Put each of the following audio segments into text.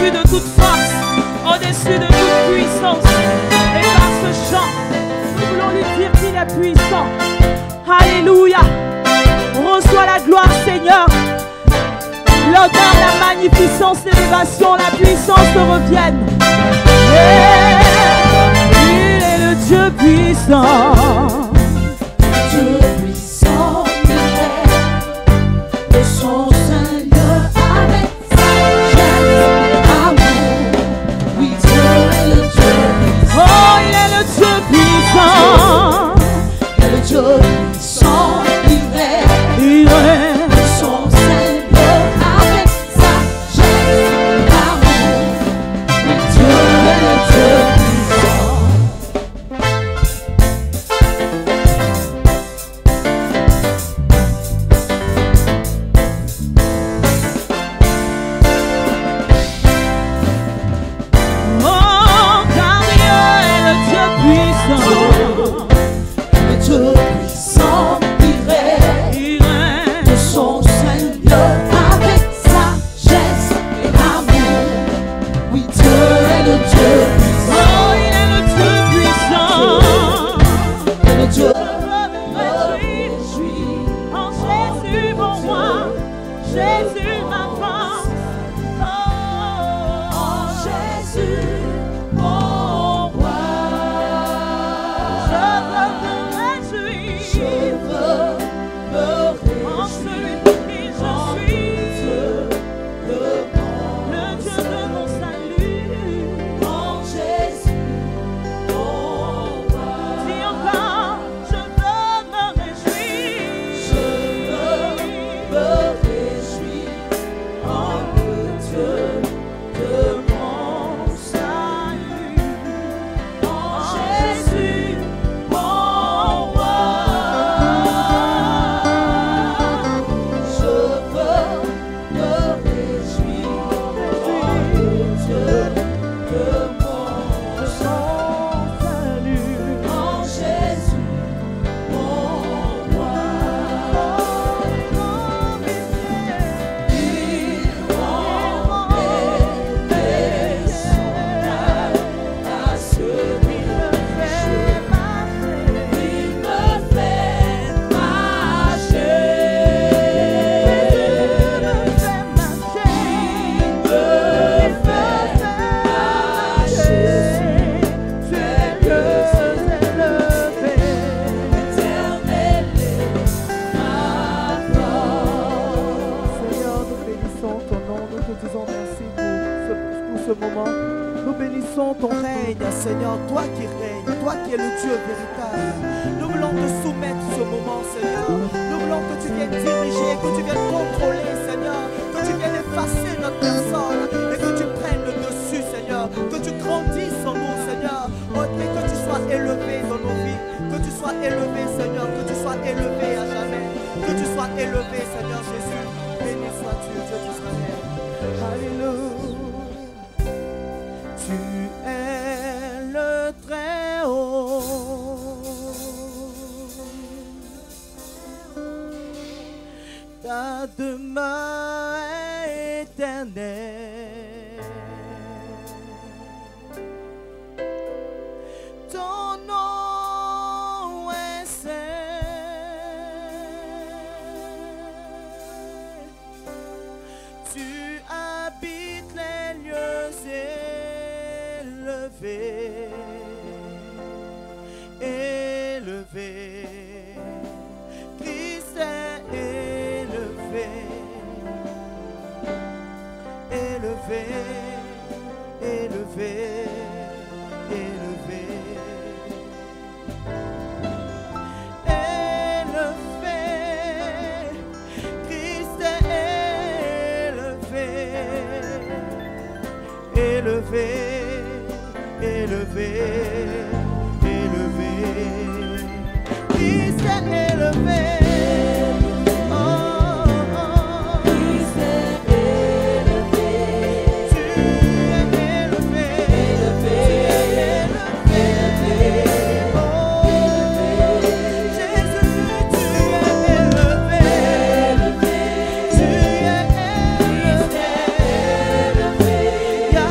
au-dessus de toute force, au-dessus de toute puissance. Et par ce chant, nous voulons lui dire qu'il est puissant. Alléluia. Reçois la gloire, Seigneur. L'honneur, la magnificence, l'élévation, la puissance te reviennent. Il est le Dieu puissant. Dieu puissant, il est de son Seigneur avec sagesse et amour. Oui, Dieu est le Dieu puissant. Oh, il est le Dieu puissant. Il est le Dieu puissant, il est de son Seigneur avec sagesse et amour. Oui, Dieu est le Dieu puissant. Oh, car Dieu est le Dieu puissant. Le Dieu puissant, il règne de son Seigneur avec sagesse et amour. Oui, Dieu est le Dieu puissant. Oh, il est le Dieu puissant. Et le Dieu Je me réjouis en Jésus mon roi, Jésus ma force. en Jésus, mon roi. Je veux me réjouir Je veux me en celui pour qui je suis, réjouir le Dieu de mon salut. en Jésus, mon roi. Dis encore, je veux me réjouir. Je veux me réjouir en le Dieu de mon salut, en Jésus, mon roi. Je veux me réjouir en le Dieu de mon salut, en Jésus, mon roi. Seigneur, nous bénissons ton nom, nous te disons merci pour ce moment. Nous bénissons ton règne, Seigneur, toi qui règnes, toi qui es le Dieu véritable. Nous voulons te soumettre ce moment, Seigneur. Nous voulons que tu viennes diriger, que tu viennes contrôler, Seigneur, que tu viennes effacer notre personne et que tu prennes le dessus, Seigneur, que tu grandisses en nous, Seigneur, et que tu sois élevé dans nos vies, que tu sois élevé, Seigneur, que tu sois élevé à jamais, que tu sois élevé, Seigneur Jésus. Béni sois-tu, Dieu d'Israël. Alléluia. Tu es le Très-Haut. Ta demeure est éternelle. Ton nom est saint. Tu habites les lieux élevés. Élevé. Christ est élevé. Élevé. Élevé. Élevé. Élevé, Christ est élevé, élevé, élevé, élevé, Christ est élevé. Yeah.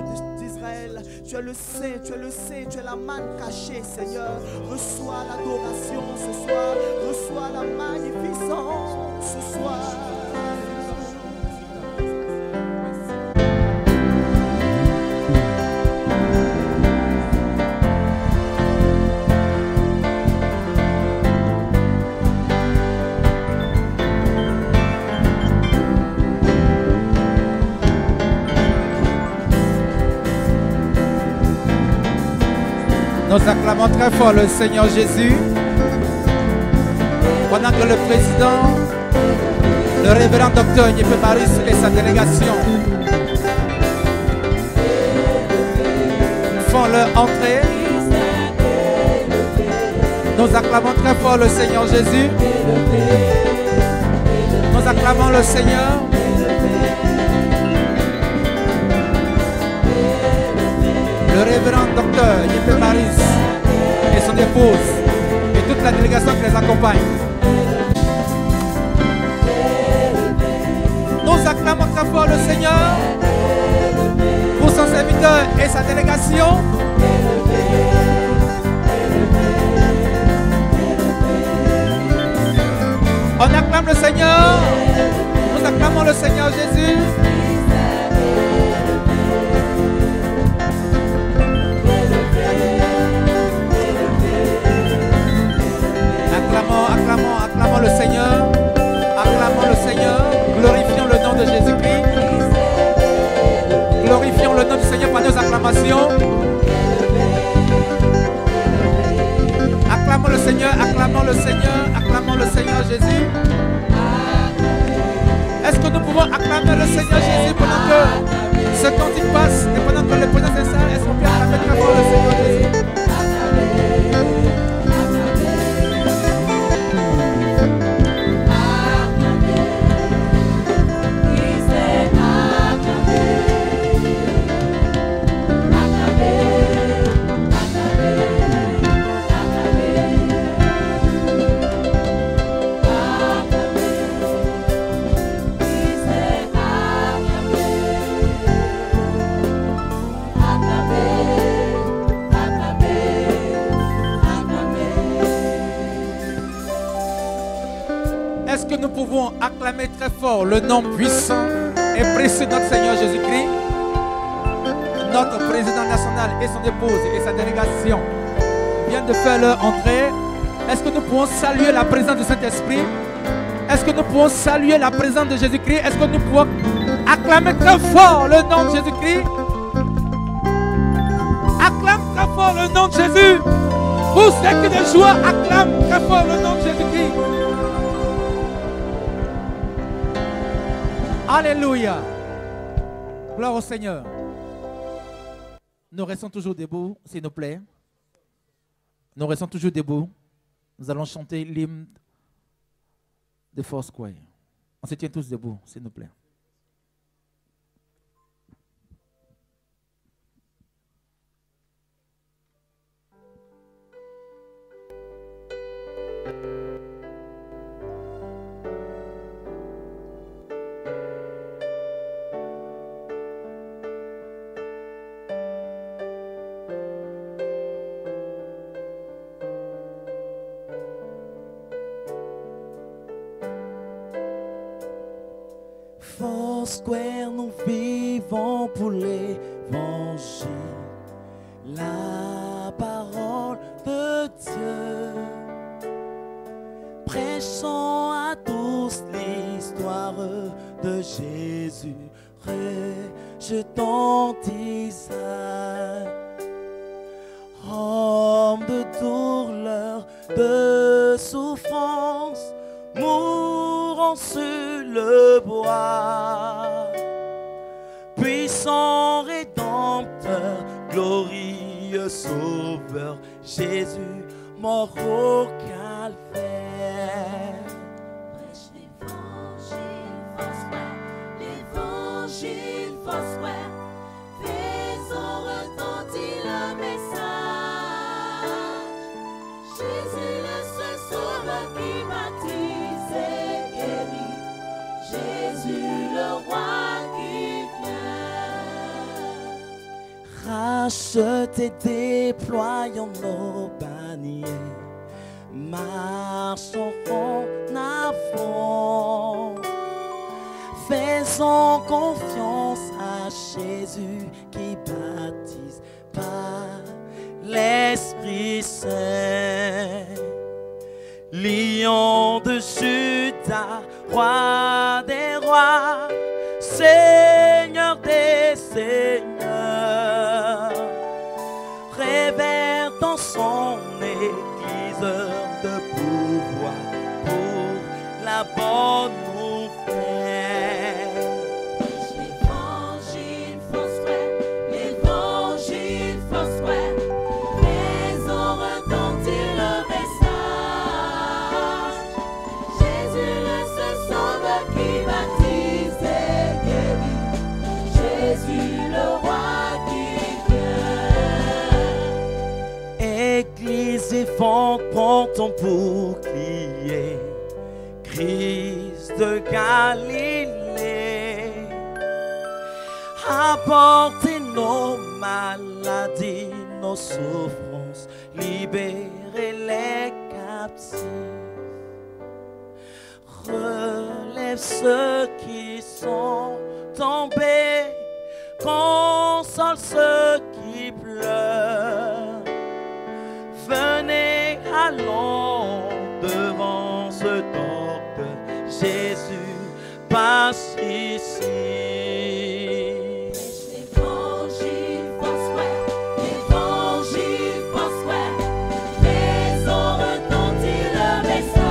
Dieu d'Israël. Tu es le Saint, tu es le Saint, tu es la manne cachée, Seigneur. Reçois l'adoration ce soir, reçois la magnificence ce soir. Nous acclamons très fort le Seigneur Jésus. Pendant que le président, le révérend docteur Yepé Marius et sa délégation font leur entrée, nous acclamons très fort le Seigneur Jésus. Nous acclamons le Seigneur. Le révérend docteur Yepé Marius et son épouse et toute la délégation qui les accompagne. Nous acclamons très fort le Seigneur pour son serviteur et sa délégation. On acclame le Seigneur. Nous acclamons le Seigneur Jésus. Acclamons le Seigneur. Acclamons le Seigneur. Glorifions le nom de Jésus-Christ. Glorifions le nom du Seigneur par nos acclamations. Acclamons le Seigneur, acclamons le Seigneur, acclamons le Seigneur Jésus. Est-ce que nous pouvons acclamer le Seigneur Jésus pendant que ce cantique passe et pendant que les présents des salles, est-ce qu'on peut acclamer très fort le Seigneur Jésus? Est-ce que nous pouvons acclamer très fort le nom puissant et précieux de notre Seigneur Jésus-Christ? Notre président national et son épouse et sa délégation viennent de faire leur entrée. Est-ce que nous pouvons saluer la présence du Saint-Esprit? Est-ce que nous pouvons saluer la présence de Jésus-Christ? Est-ce que nous pouvons acclamer très fort le nom de Jésus-Christ? Acclame très fort le nom de Jésus. Vous, ceux qui de joie, acclame très fort le nom de Jésus-Christ. Alléluia. Gloire au Seigneur. Nous restons toujours debout, s'il nous plaît. Nous restons toujours debout. Nous allons chanter l'hymne de Foursquare. On se tient tous debout, s'il nous plaît. Foursquare, nous vivons pour l'évangile, la parole de Dieu. Prêchons à tous l'histoire de Jésus, rejetons Isaac, homme de douleur, de souffrance, mourant sur le bois. Puissant Rédempteur, glorieux Sauveur, Jésus, mort au calvaire. Prêche l'évangile, Foursquare, faisons retentir le message. Jésus le seul sauveur qui baptise et guérit, Jésus le roi qui vient. rachetés, déployons nos bannières, marchons en avant, faisons confiance à Jésus qui baptise par l'Esprit Saint. Lion de Juda, roi des rois, Seigneur des seigneurs, révère dans son église de pouvoir pour la bonne nouvelle. L'évangile force vrai, l'évangile force vrai, faisons retentir le message. Jésus le seul sauveur qui baptise et guérit, Jésus le roi qui vient. Église vivante, prends ton bouclier, Christ de Galilée, apportez nos maladies, nos souffrances, libérez les captifs, relève ceux qui sont tombés, console ceux qui pleurent. Venez, allons devant ce docteur, Jésus passe ici. L'évangile force vrai, l'évangile force vrai, faisons retentir le message.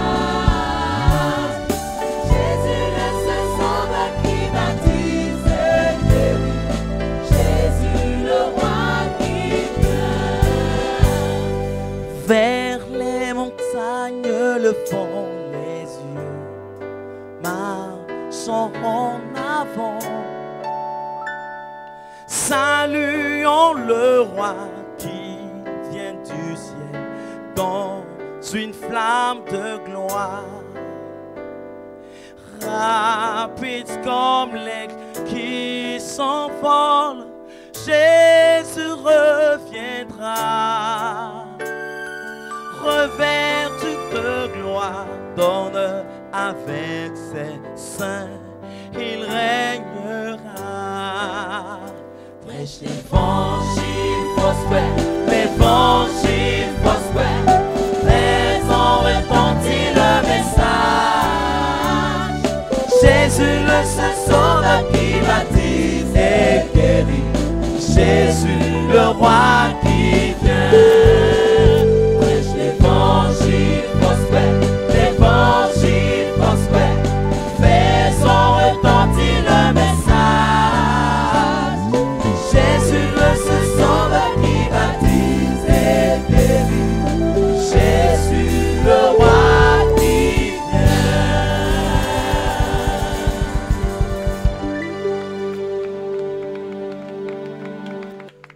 Jésus le seul sauveur qui baptise et guérit, Jésus le roi qui vient. Vers les montagnes, levons les yeux, marchons en avant, saluons le roi qui vient du ciel dans une flamme de gloire. Rapide comme l'aigle qui s'envole, Jésus reviendra. Revêtu de gloire, donne avec ses saints, il régnera. Prêche l'évangile prospère, l'évangile prospère, faisons retentir le message. Jésus le seul sauveur qui baptise et guérit, Jésus le roi qui vient. L'évangile prospère, l'évangile prospère, faisons retentir le message. Jésus le seul sauveur qui baptise et guérit, Jésus le roi qui vient.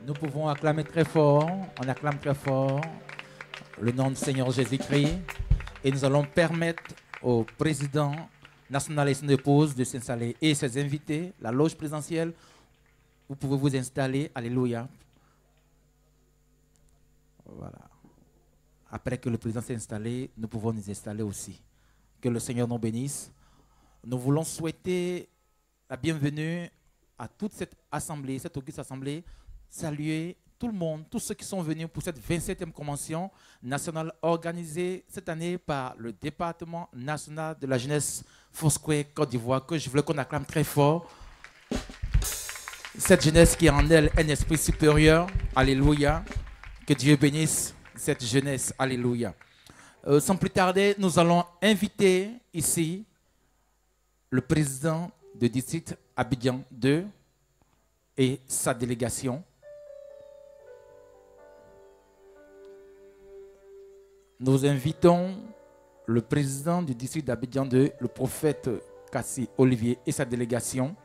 Nous pouvons acclamer très fort, on acclame très fort le nom du Seigneur Jésus-Christ et nous allons permettre au président national et son épouse de s'installer et ses invités, la loge présidentielle, vous pouvez vous installer, alléluia. Voilà. Après que le président s'est installé, nous pouvons nous installer aussi. Que le Seigneur nous bénisse. Nous voulons souhaiter la bienvenue à toute cette assemblée, cette auguste assemblée, saluer tout le monde, tous ceux qui sont venus pour cette 27e convention nationale organisée cette année par le département national de la jeunesse Foursquare Côte d'Ivoire, que je voulais qu'on acclame très fort. Cette jeunesse qui a en elle un esprit supérieur, alléluia. Que Dieu bénisse cette jeunesse, alléluia. Sans plus tarder, nous allons inviter ici le président du district Abidjan 2 et sa délégation. Nous invitons le président du district d'Abidjan 2, le prophète Kassi Olivier et sa délégation.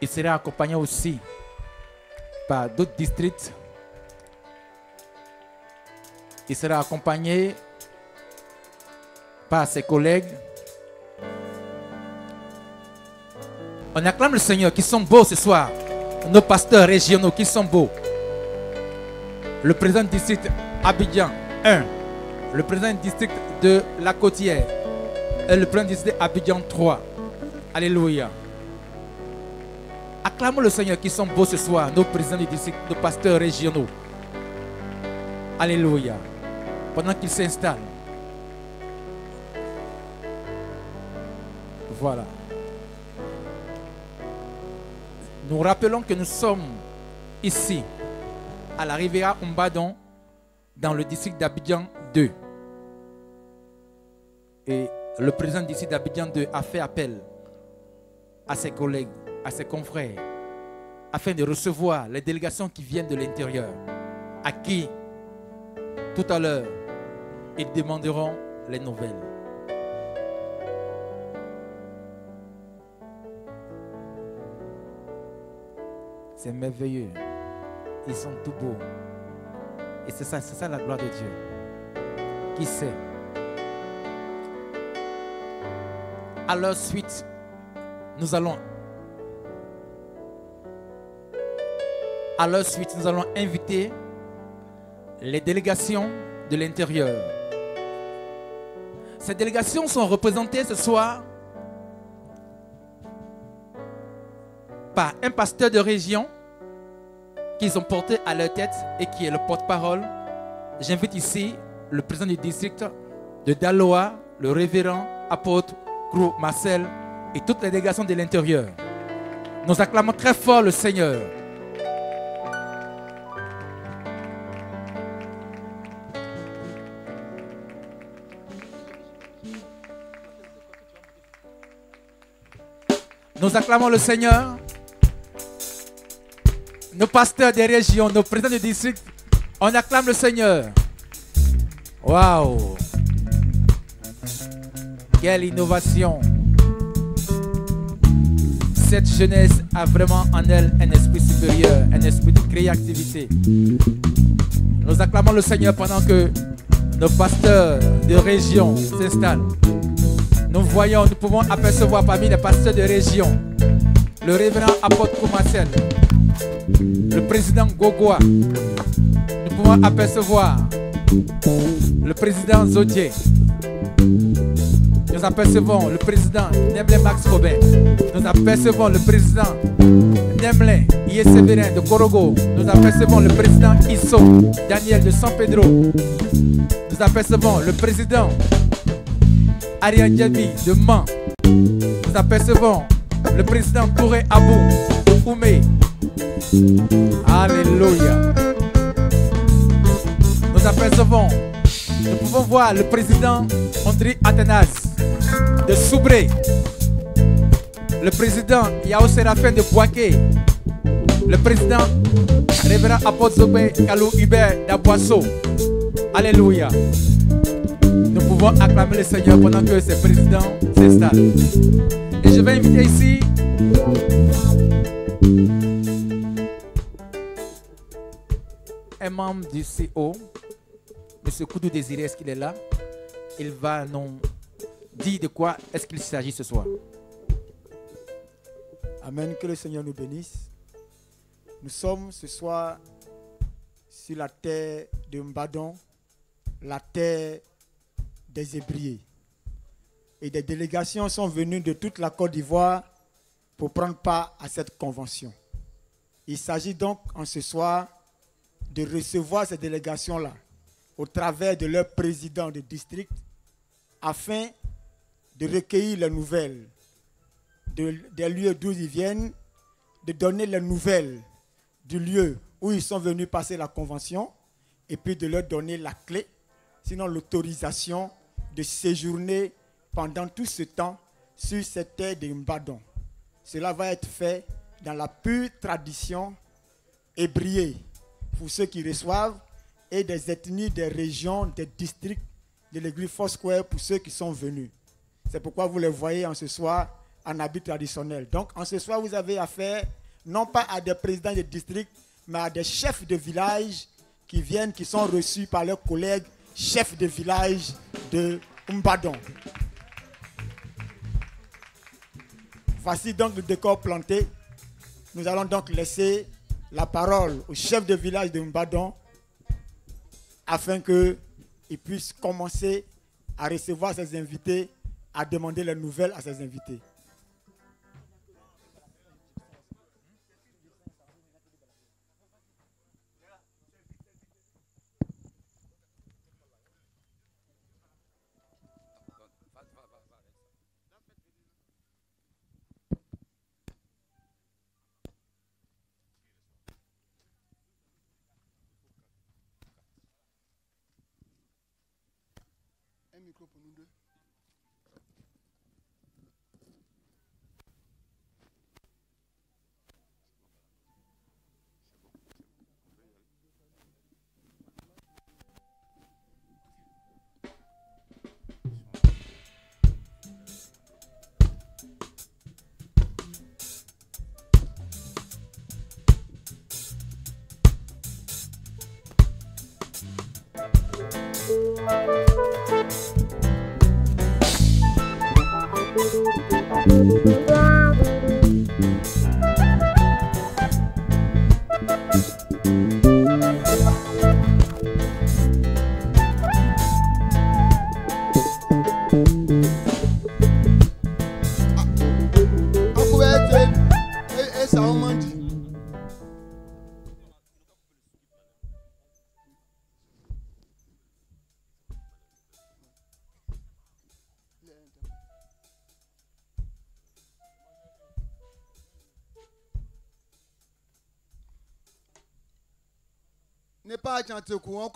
Il sera accompagné aussi par d'autres districts. Il sera accompagné par ses collègues. On acclame le Seigneur qui sont beaux ce soir. nos pasteurs régionaux qui sont beaux. Le président du district Abidjan 1, le président du district de La Côtière et le président du district Abidjan 3. Alléluia. Acclamons le Seigneur qui sont beaux ce soir, nos présidents du district, nos pasteurs régionaux. Alléluia. Pendant qu'ils s'installent. Voilà. Nous rappelons que nous sommes ici, à la Riviera Mbadon, dans le district d'Abidjan 2. Et le président du district d'Abidjan 2 a fait appel à ses collègues, à ses confrères, afin de recevoir les délégations qui viennent de l'intérieur, à qui, tout à l'heure, ils demanderont les nouvelles. C'est merveilleux. Ils sont tout beaux. Et c'est ça la gloire de Dieu. Qui sait? À leur suite, nous allons inviter les délégations de l'intérieur. Ces délégations sont représentées ce soir par un pasteur de région qu'ils ont porté à leur tête et qui est le porte-parole. J'invite ici le président du district de Daloa, le révérend apôtre Grou Marcel et toutes les délégations de l'intérieur. Nous acclamons très fort le Seigneur. Nous acclamons le Seigneur. Nos pasteurs des régions, nos présidents du district, on acclame le Seigneur. Waouh! Quelle innovation! Cette jeunesse a vraiment en elle un esprit supérieur, un esprit de créativité. Nous acclamons le Seigneur pendant que nos pasteurs de région s'installent. Nous pouvons apercevoir parmi les pasteurs de région le révérend apôtre Koumassel, le président Gogoa. Nous pouvons apercevoir le président Zodier. Nous apercevons le président Nemlé Max Robin. Nous apercevons le président Nemlé Ié Sévérin de Korogo. Nous apercevons le président Isso Daniel de San Pedro. Nous apercevons le président Ariane Djabi de Mans. Nous apercevons le président Touré Abou Oumé. Alléluia. Nous pouvons voir le président André Athanas de Soubré, le président Yao Séraphin de Boaké, le président révérend apôtre Zobé Kalou Hubert d'Aboisseau. Alléluia. Nous pouvons acclamer le Seigneur pendant que ces présidents s'installent. Et je vais inviter ici un membre du CO, M. Koudou Désiré. Est-ce qu'il est là? Il va nous dire de quoi est-ce qu'il s'agit ce soir. Amen, que le Seigneur nous bénisse. Nous sommes ce soir sur la terre de Mbadon, la terre des Hébriers. Et des délégations sont venues de toute la Côte d'Ivoire pour prendre part à cette convention. Il s'agit donc en ce soir de recevoir ces délégations-là au travers de leur président de district afin de recueillir les nouvelles des lieux d'où ils viennent, de donner les nouvelles du lieu où ils sont venus passer la convention et puis de leur donner la clé, sinon l'autorisation de séjourner pendant tout ce temps sur cette terre de Mbadon. Cela va être fait dans la pure tradition hébriée pour ceux qui reçoivent et des ethnies, des régions, des districts de l'église Foursquare pour ceux qui sont venus. C'est pourquoi vous les voyez en ce soir en habit traditionnel. Donc en ce soir, vous avez affaire non pas à des présidents de district, mais à des chefs de village qui viennent, qui sont reçus par leurs collègues chefs de village de Mbadon. Voici donc le décor planté. Nous allons donc laisser la parole au chef de village de Mbadon afin qu'il puisse commencer à recevoir ses invités, à demander les nouvelles à ses invités. Un micro pour nous deux. N'est pas chanter quoi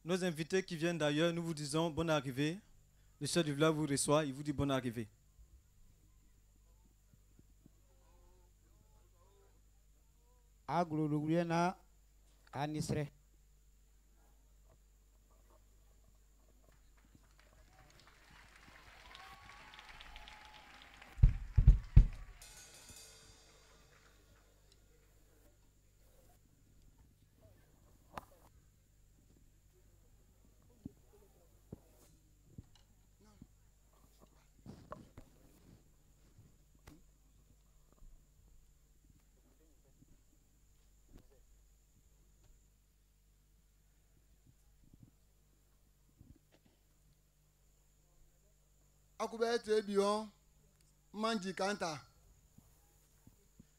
Nos invités qui viennent d'ailleurs, nous vous disons bonne arrivée. Le chef du village vous reçoit, il vous dit bonne arrivée. Aglo Anisre.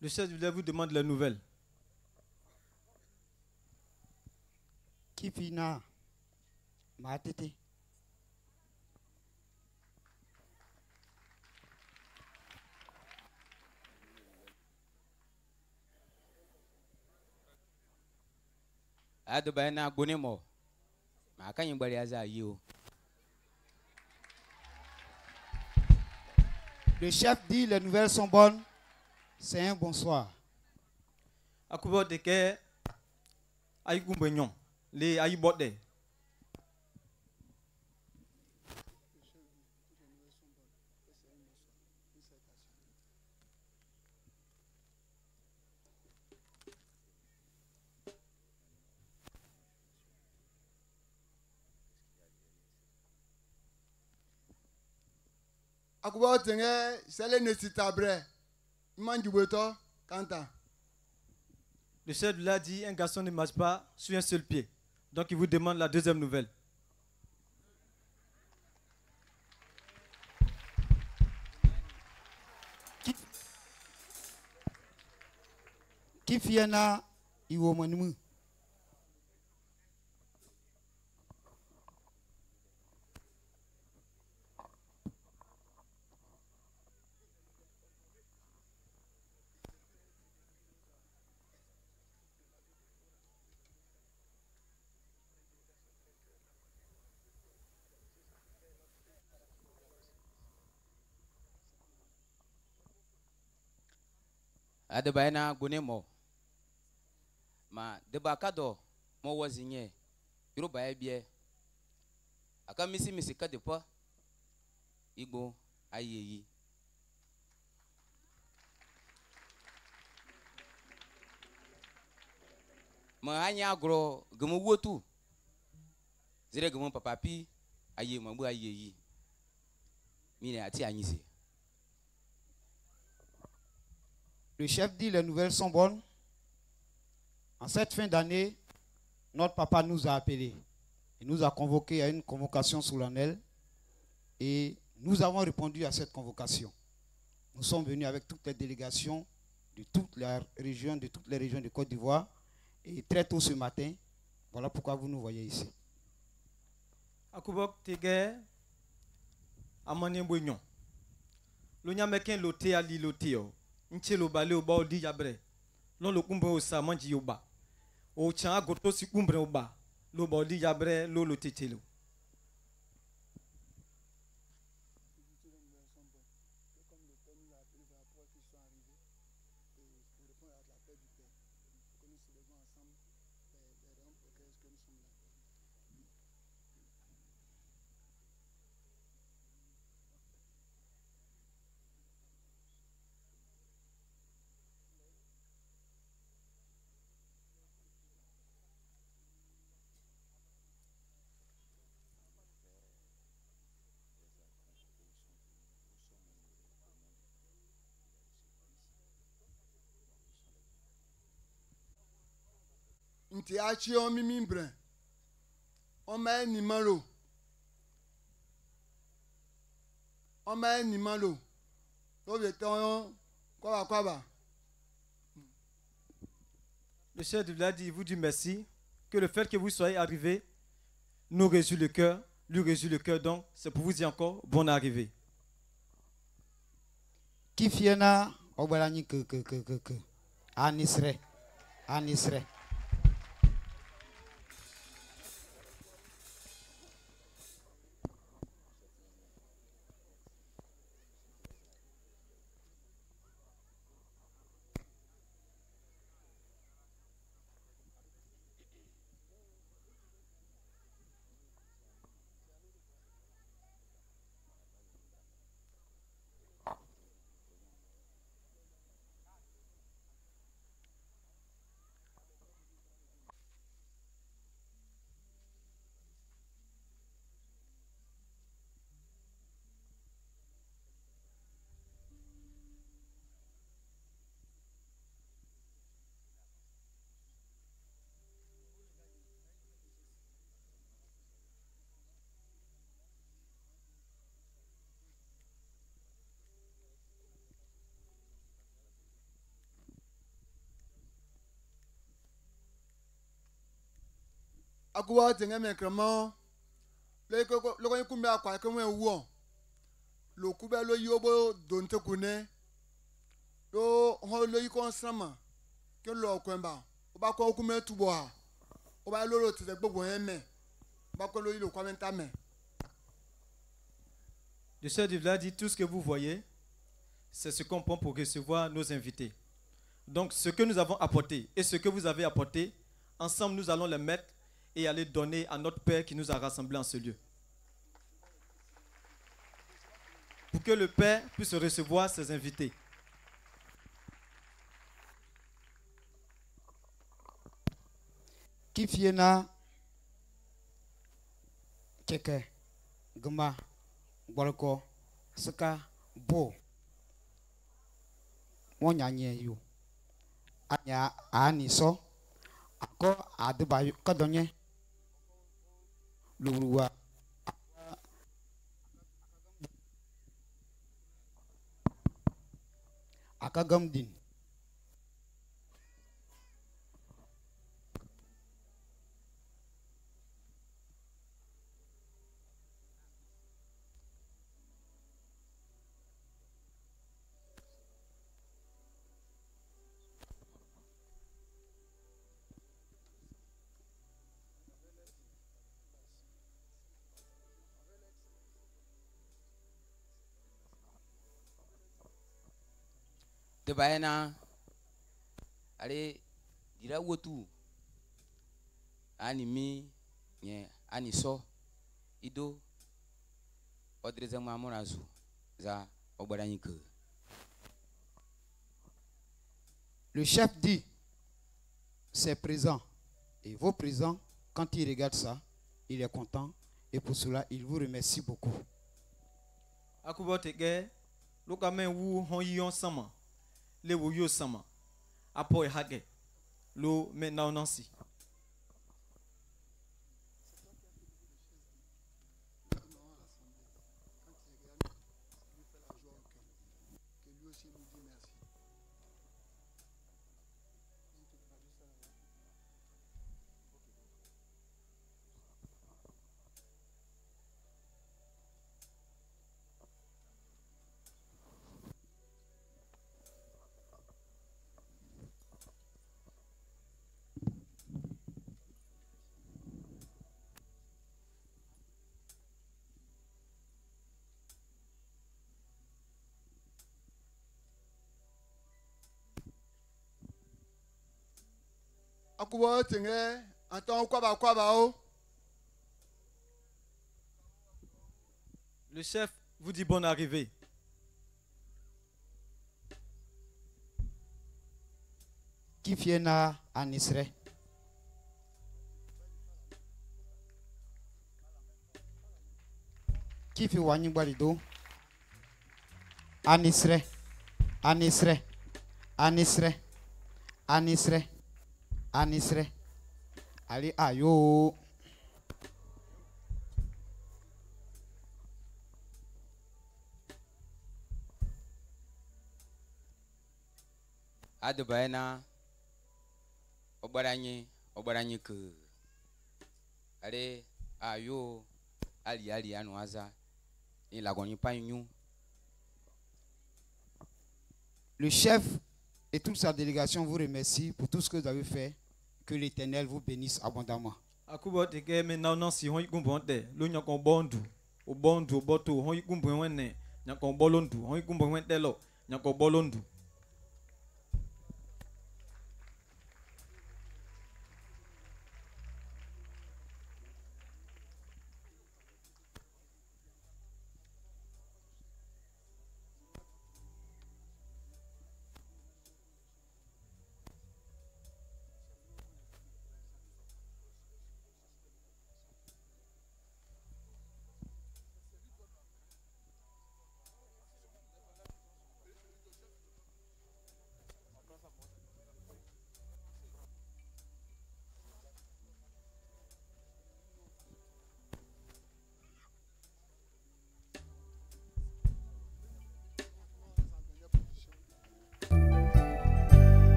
Le chef du village vous demande les nouvelles. Kifina Matete. Adobana Bonemo. Ma kanyi bari aza yo. Le chef dit les nouvelles sont bonnes. C'est un bonsoir. Akubo de ke ayigumbenyon le ayibode. Akubo tenge sele nesitabre. Manjubeto kanta. Le chef de l'a dit un garçon ne marche pas sur un seul pied. Donc il vous demande la deuxième nouvelle. Kifiana Iwomanimu. Adebayana Gonemo. Ma debakado mo wazinye. Yoruba ebie. Aka misi kadepa. Igbo ayeyi. Ma hanya agro gemu wotu. Zire gemu papapi aye mabu ayeyi. Le chef dit les nouvelles sont bonnes. En cette fin d'année, notre papa nous a appelés. Il nous a convoqués à une convocation solennelle. Et nous avons répondu à cette convocation. Nous sommes venus avec toutes les délégations de toutes les régions de Côte d'Ivoire. Et très tôt ce matin, voilà pourquoi vous nous voyez ici. Akubok tege amane bonyon. Lo nyameken lote ali lote yo. Nche lo bale oba odi yabre. Lo lo kumbre osa manji yoba. O chan agoto si kumbre oba. Lo ba odi yabre lo lo tetelo. Nti achi on mimimbre. On m'a ni malo. On m'a ni malo. Le chef de village vous dit merci. Que le fait que vous soyez arrivés nous réjouit le cœur. Lui réjouit le cœur. Donc, c'est pour vous dire encore bonne arrivée. Qui fiena obalani que anisre. Akuwa tenga mekrama le ko kumbe akwa ke wen wo lo kube lo yobo donte kune lo ho lo yiko sama ke lo kwemba o ba ko kume tubo ha o ba lo te gbogbo eme ba ko lo yilo kwamenta me. Le chef du village dit tout ce que vous voyez, c'est ce qu'on prend pour recevoir nos invités. Donc ce que nous avons apporté et ce que vous avez apporté, ensemble nous allons les mettre et aller donner à notre Père qui nous a rassemblés en ce lieu. Pour que le Père puisse recevoir ses invités. Qui fiena keke guma bolko saka bo wonyanye yu anya aniso ako adebayo kadonye luruwa akagamdin de bayana ale dira wotu animi nye aniso ido odreza mamonazu za obaranike. Le chef dit c'est présent et vos présents quand il regarde ça il est content et pour cela il vous remercie beaucoup. Akubotege, look at me who hon yon summer, le wu yo summer, apo hage, lo me now nancy. Le chef vous dit bonne arrivée. Qui viendra à Nisre? Qui fait Wani Balido? À Nisre, à Nisre, à Nisre, à Nisre, à Nisre. Allez, ayo. Adebaena obaranyi ke ale ayo ali anwaza ila goni panyu. Le chef et toute sa délégation vous remercie pour tout ce que vous avez fait. Que l'Éternel vous bénisse abondamment. Akubotege me now nancy hon igumbonte lo nyakon bondu o bondu boto hon igumbon wenne nyakon bolondu hon igumbon wente lo nyakon bolondu.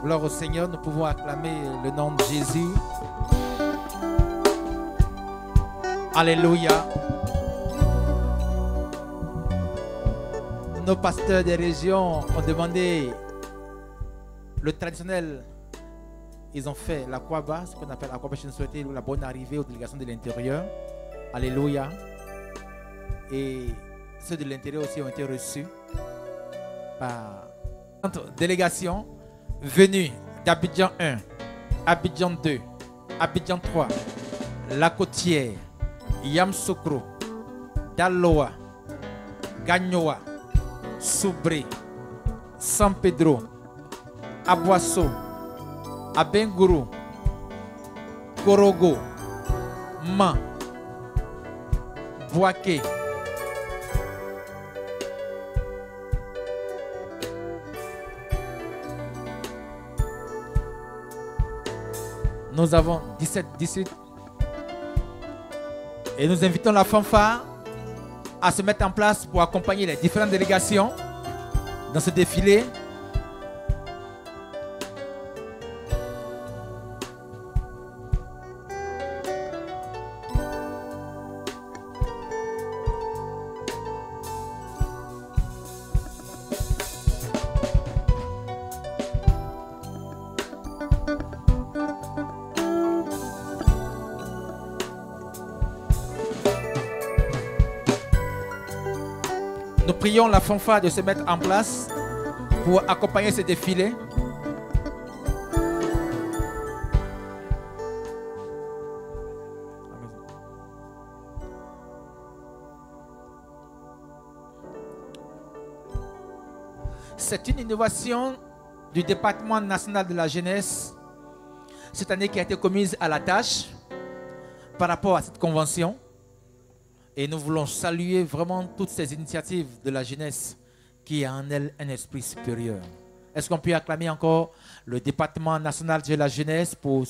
Gloire au Seigneur, nous pouvons acclamer le nom de Jésus. Alléluia. Nos pasteurs des régions ont demandé le traditionnel. Ils ont fait la croix basse, ce qu'on appelle la croix basse souhaitée, ou la bonne arrivée aux délégations de l'intérieur. Alléluia. Et ceux de l'intérieur aussi ont été reçus. Délégation venue d'Abidjan 1, Abidjan 2, Abidjan 3, La Côtière, Yamsoukro, Daloa, Gagnoa, Soubré, San Pedro, Aboasso, Abengourou, Korogo, Man, Boaké, nous avons 17 districts et nous invitons la fanfare à se mettre en place pour accompagner les différentes délégations dans ce défilé. Nous prions la fanfare de se mettre en place pour accompagner ce défilé. C'est une innovation du département national de la jeunesse cette année qui a été commise à la tâche par rapport à cette convention. Et nous voulons saluer vraiment toutes ces initiatives de la jeunesse qui a en elle un esprit supérieur. Est-ce qu'on peut acclamer encore le département national de la jeunesse pour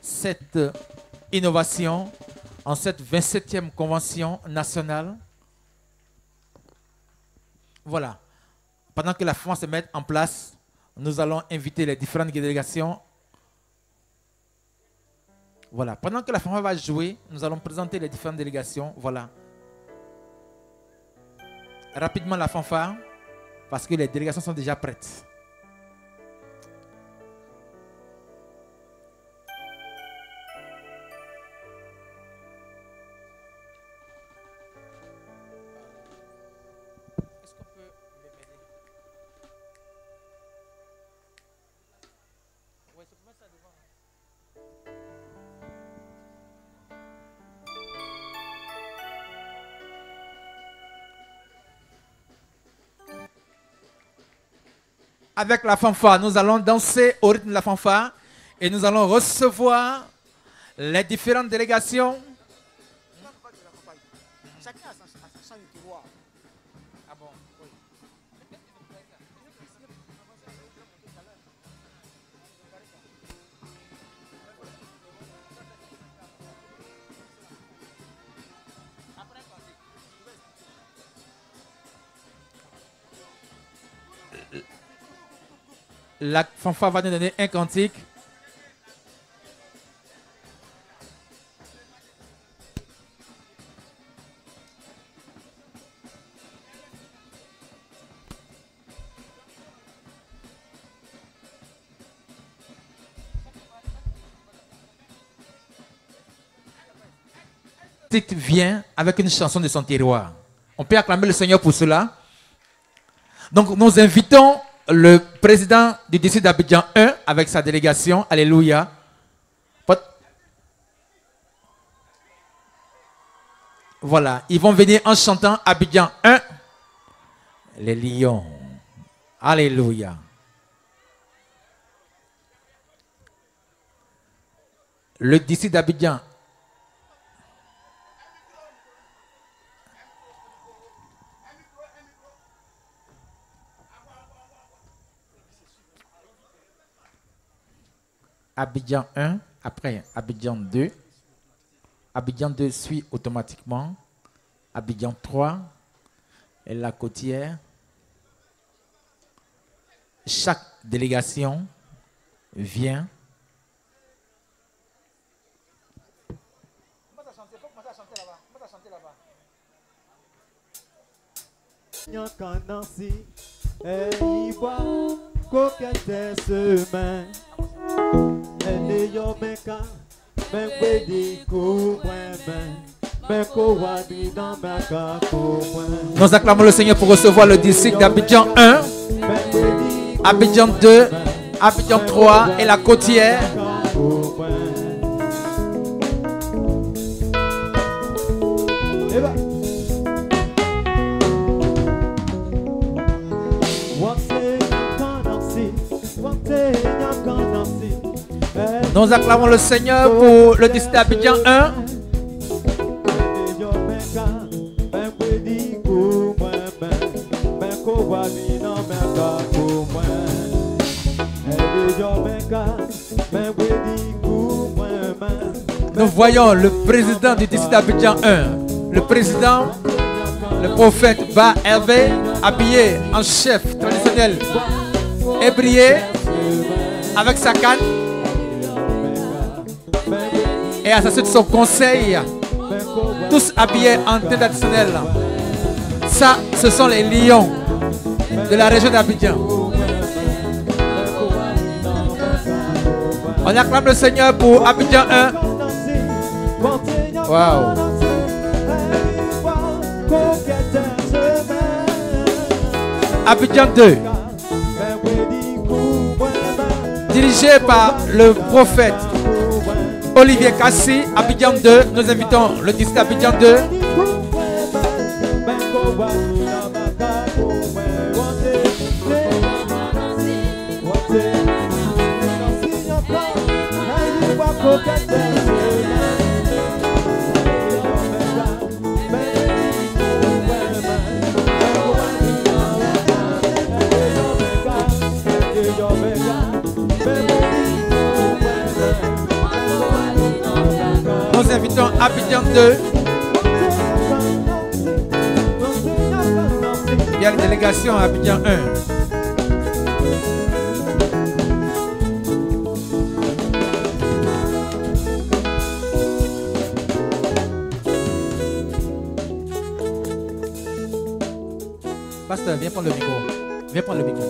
cette innovation en cette 27e convention nationale? Voilà. Pendant que la France se met en place, nous allons inviter les différentes délégations. Voilà. Pendant que la fanfare va jouer, nous allons présenter les différentes délégations. Voilà. Rapidement la fanfare, parce que les délégations sont déjà prêtes. Est-ce qu'on peut m'aider? Ouais, c'est pour mettre ça devant. Avec la fanfare, nous allons danser au rythme de la fanfare et nous allons recevoir les différentes délégations. Chacun a sa tiroir. Ah bon? La fanfare va nous donner un cantique. Vient avec une chanson de son terroir. On peut acclamer le Seigneur pour cela. Donc nous invitons le président du district d'Abidjan 1 avec sa délégation. Alléluia. Voilà, ils vont venir en chantant Abidjan 1. Les lions. Alléluia. Le district d'Abidjan. Abidjan 1, après Abidjan 2. Abidjan 2 suit automatiquement. Abidjan 3 et La Côtière. Chaque délégation vient. Nous acclamons le Seigneur pour recevoir le district d'Abidjan 1. Abidjan 2, Abidjan 3 et la côtière. Nous acclamons le Seigneur pour le district d'Abidjan 1. Nous voyons le président du district d'Abidjan 1, le président, le prophète Ba Hervé, habillé en chef traditionnel ébrié, avec sa canne, et à sa suite son conseil, tous habillés en tenue traditionnelle. Ça, ce sont les lions de la région d'Abidjan. On acclame le Seigneur pour Abidjan 1. Wow. Abidjan 2. Dirigé par le prophète Olivier Kassi, Abidjan 2. Nous invitons le district Abidjan 2. Nous invitons Abidjan 2. Il y a une délégation à Abidjan 1. Pasteur, viens prendre le micro. Viens prendre le micro.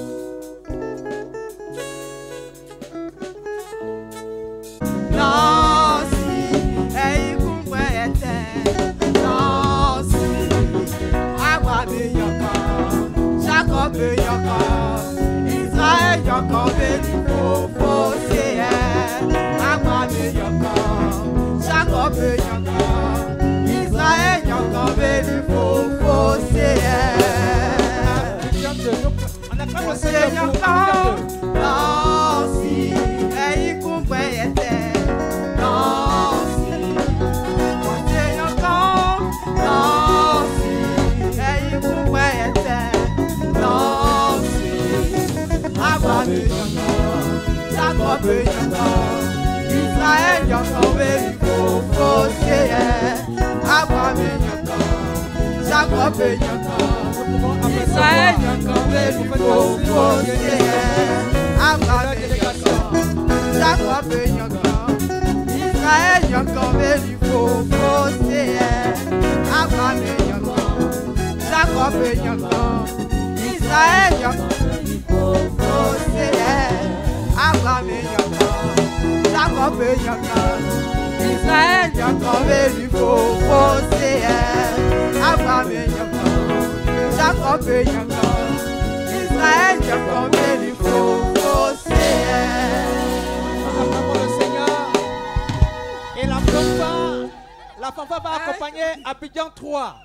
Et la fanfare va accompagner Abidjan 3.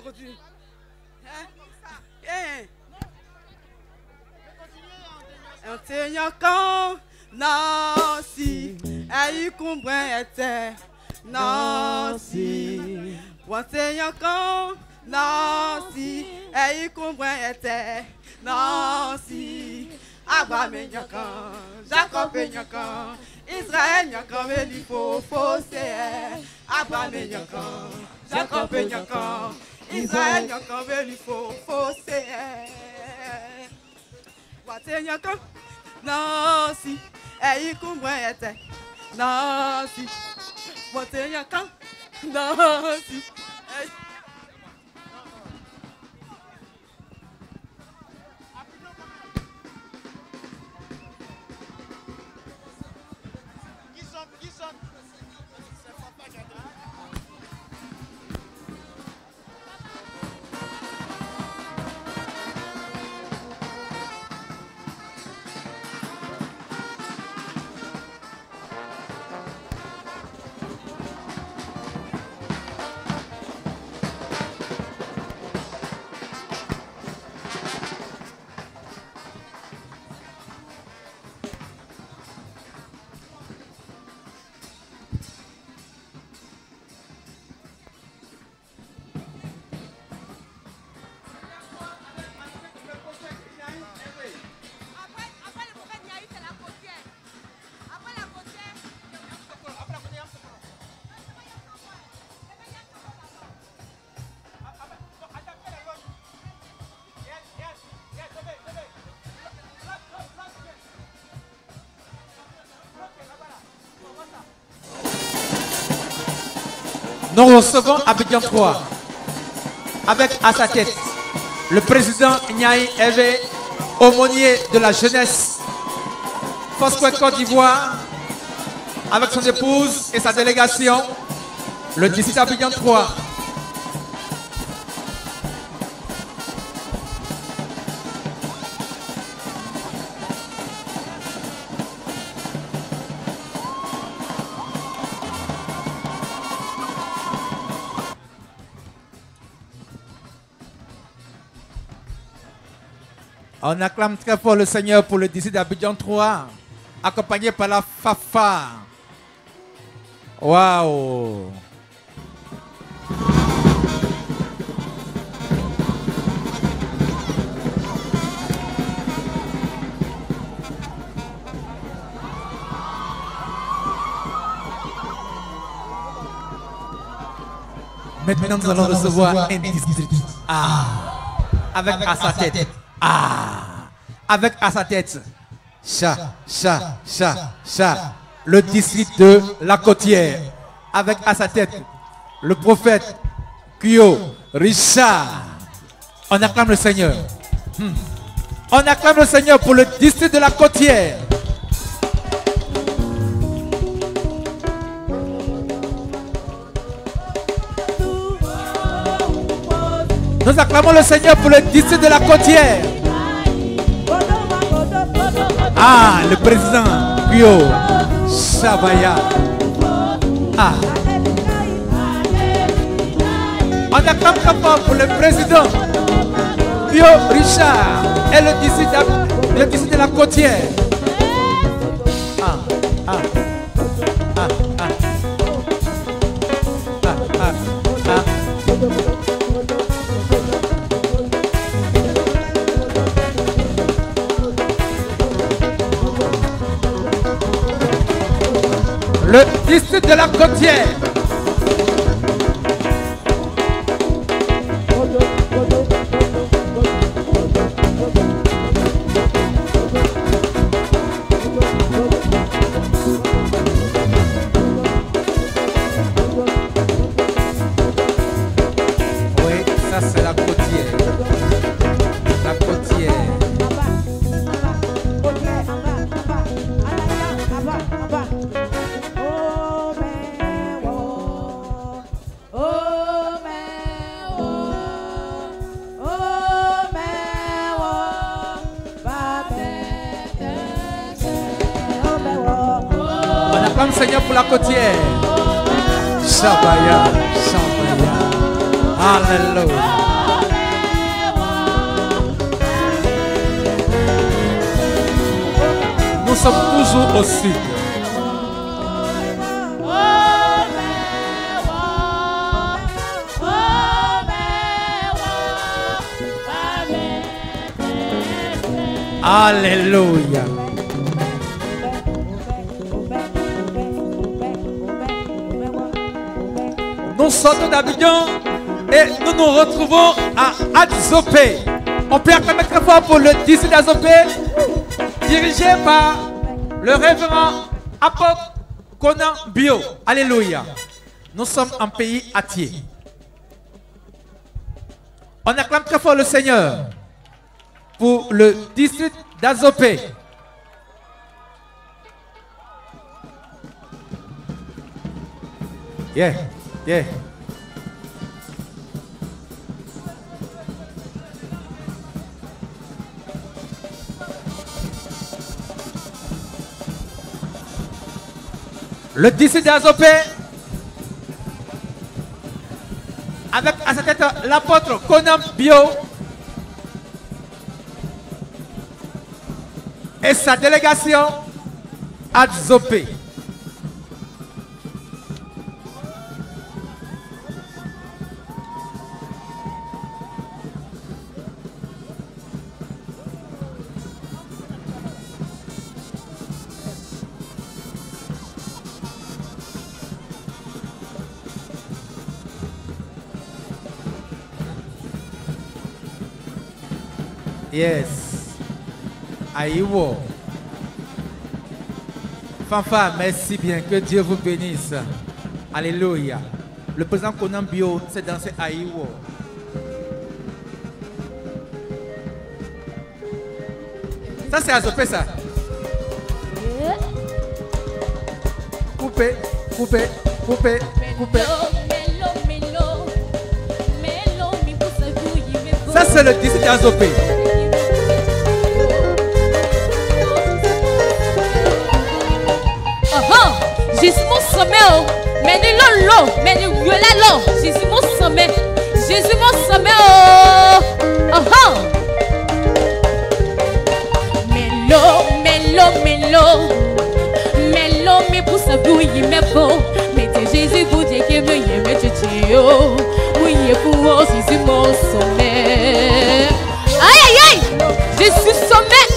Continue. Nancy, ayi kumbre ete Nancy, wante yankan Nancy, ayi kumbre ete Nancy, Abraham yankan, Jacob yankan, Israël yankan veli fofose, Abraham yankan, Jacob yankan, Israël yankan veli fofose, wante yankan Nancy, ayi kumbre ete Nancy, wante yankan Nancy. Nous recevons Abidjan 3 avec à sa tête le président Niaï Hervé, aumônier de la jeunesse, Foursquare Côte d'Ivoire, avec son épouse et sa délégation, le district Abidjan 3. On acclame très fort le Seigneur pour le district d'Abidjan 3, accompagné par la Fafa. Waouh! Maintenant, nous allons recevoir un district. Avec à sa tête. Avec à sa tête. Le district de la Côtière. Avec à sa tête le prophète Kyo Richard. On acclame le Seigneur. On acclame le Seigneur pour le district de la Côtière. Nous acclamons le Seigneur pour le district de la Côtière. Le président Kyo Shabaya. On acclame très fort pour le président Kyo Richard et le district de la Côtière. Le district de la Côtière. Oui, ça c'est la Côtière. La Côtière. Comme Seigneur pour la Côtière. Shabaya, Shabaya. Alléluia. Nous sommes toujours au sud. Alléluia. Nous sortons d'Abidjan et nous nous retrouvons à Adzopé. On peut acclamer très fort pour le district d'Adzopé, dirigé par le révérend apôtre Conan Bio. Alléluia. Nous sommes en pays atier. On acclame très fort le Seigneur pour le district d'Adzopé. Yeah. Yeah. Le district d'Adzopé, avec à sa tête l'apôtre Conan Bio et sa délégation Adzopé. Yes. Aïwo. Fanfa, merci bien. Que Dieu vous bénisse. Alléluia. Le président Conan Bio s'est dansé à Iwo. Ça c'est Azopé ça. Coupé, coupé, coupé, coupé. Ça c'est le disque d'Azopé. Jésus mon sommet, mais ni lolo, mais ni gueulalo. Jésus mon sommet, Jésus mon sommet, oh. Melo, melo, melo, melo, mais pour ça bouillir mes faux. Mettez Jésus pour dire que me y met tchio. Oui, pour Jésus mon sommet. Aïe aïe aïe, Jésus sommet.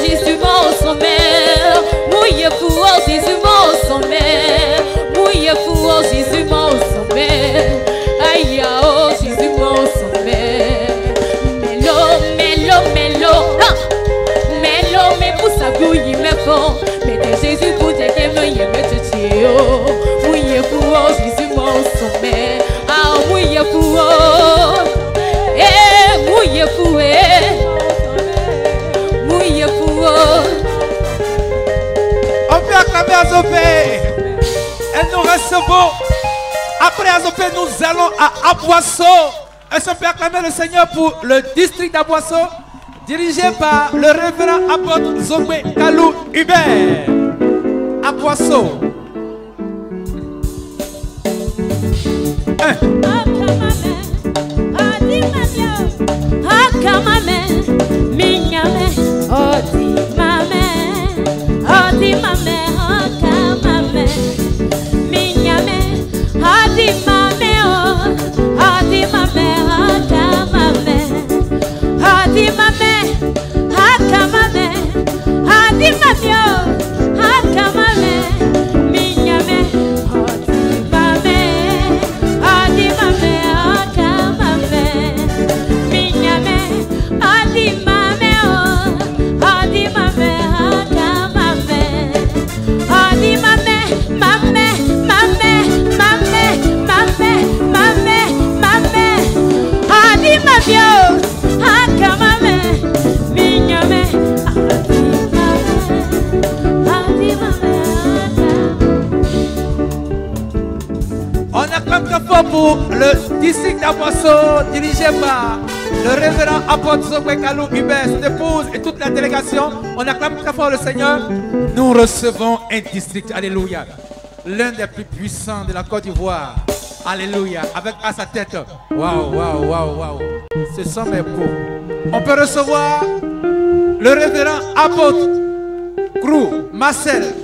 Jésus mon sommet, mouille pour Jésus mon sommet, mouille pour Jésus mon sommet, aïe oh Jésus mon sommet, mélo, mélo, mélo, mélo, mais pour ça bouillir mes fonds, mettez Jésus pour dire que me y met tchio, mouille pour Jésus mon sommet, ah mouille pour, mouille pour, on peut acclamer Azopé. Et nous recevons. Après Azopé, nous allons à Aboisseau. Est-ce qu'on peut acclamer le Seigneur pour le district d'Aboisseau, dirigé par le révérend apôtre Zogbe Kalou Hubert. Aboisseau. Pour le district d'Aboisseau, dirigé par le révérend apôtre Zogbe Kalou Hubert, son épouse et toute la délégation, on acclame très fort le Seigneur. Nous recevons un district, alléluia, l'un des plus puissants de la Côte d'Ivoire, alléluia, avec à sa tête, waouh, waouh, waouh, waouh, ce sont mes beaux. On peut recevoir le révérend apôtre Krou Marcel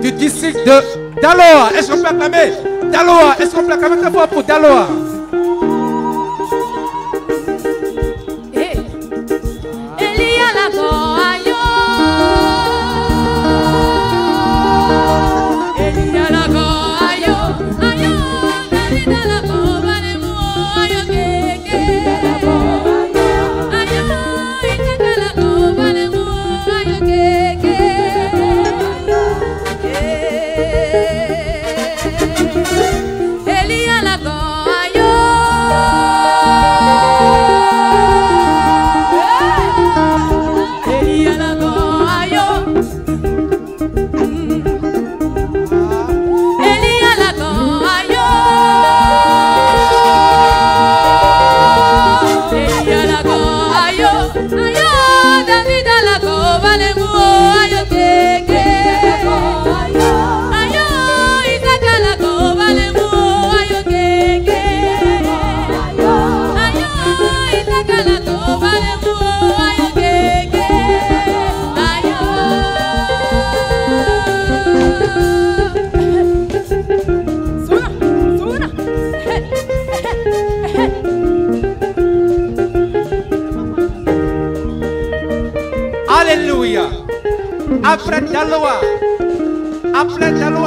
du district de Daloa. Est-ce qu'on peut acclamer Daloa? Est-ce qu'on peut acclamer très fort pour Daloa? Alléluia. Après Daloa,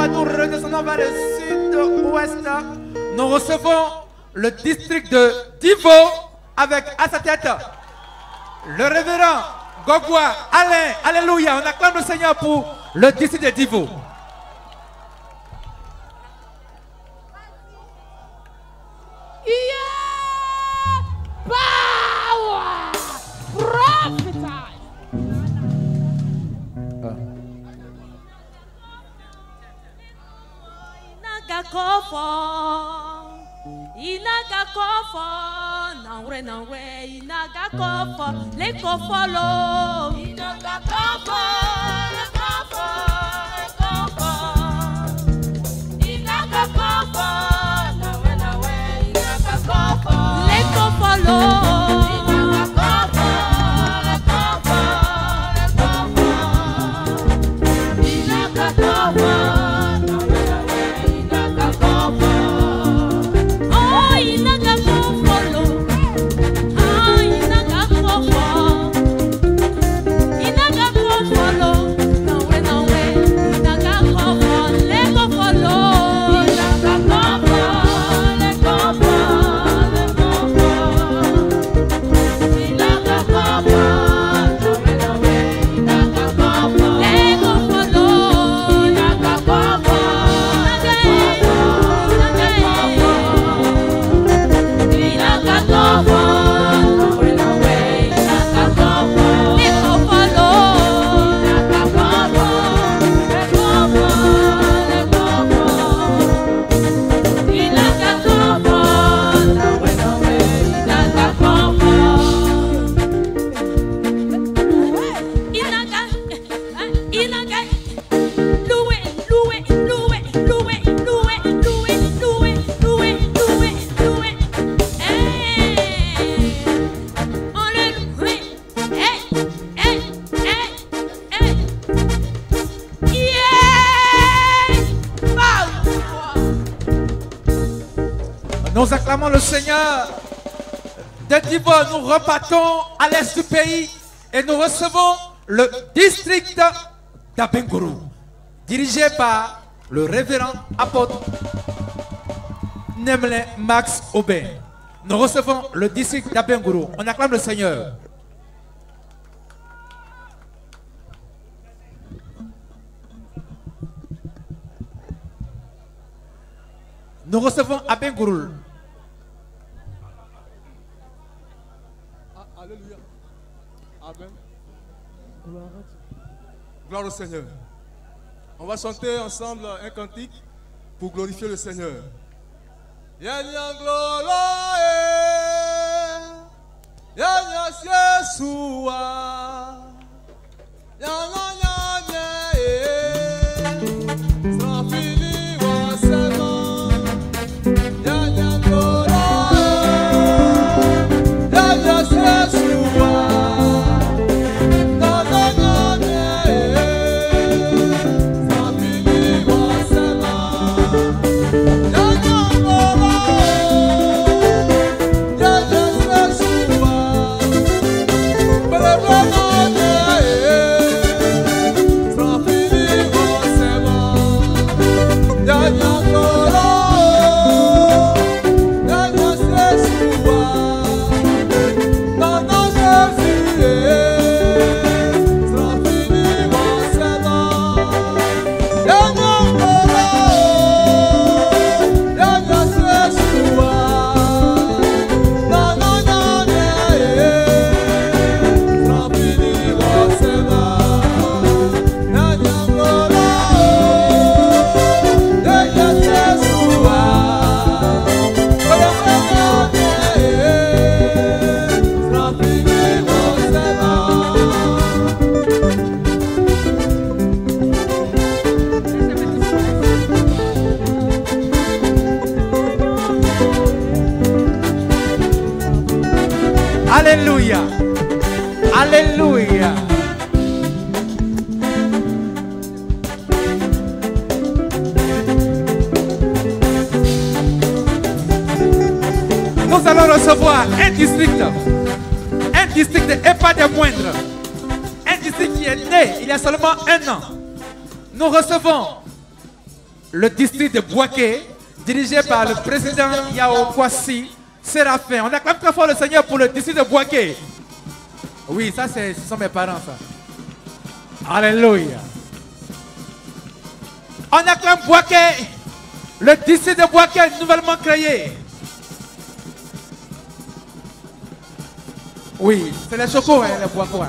nous redescendons vers le sud-ouest. Nous recevons le district de Divo avec à sa tête le révérend Gogwa Alain. Alléluia. On acclame le Seigneur pour le district de Divo. Power! Prophesy! Inaga kofo, nawe inaga kofo, le kofo lo. Inaga kofo, le kofo, le kofo. Inaga kofo, nawe inaga kofo, le kofo lo. Inaga kofo, le kofo, le kofo. Inaga kofo. Nous acclamons le Seigneur. De Divo, nous repartons à l'est du pays et nous recevons le district d'Abengourou, dirigé par le révérend apôtre Nemle Max Aubin. Nous recevons le district d'Abengourou. On acclame le Seigneur. Nous recevons Abengourou. Alléluia. Amen. Gloire au Seigneur. On va chanter ensemble un cantique pour glorifier le Seigneur. Alléluia. Alléluia. Nous allons recevoir un district et pas des moindres. Un district qui est né il y a seulement 1 an. Nous recevons le district de Bouaké, dirigé par le président Yao Kwasi Séraphin. On acclame très fort le Seigneur pour le district de Bouaké. Oui, ça, ce sont mes parents, ça. Alléluia. On acclame Boaké, le district de Boaké nouvellement créé. Oui, c'est les chocos, hein, les Boakos. Hein.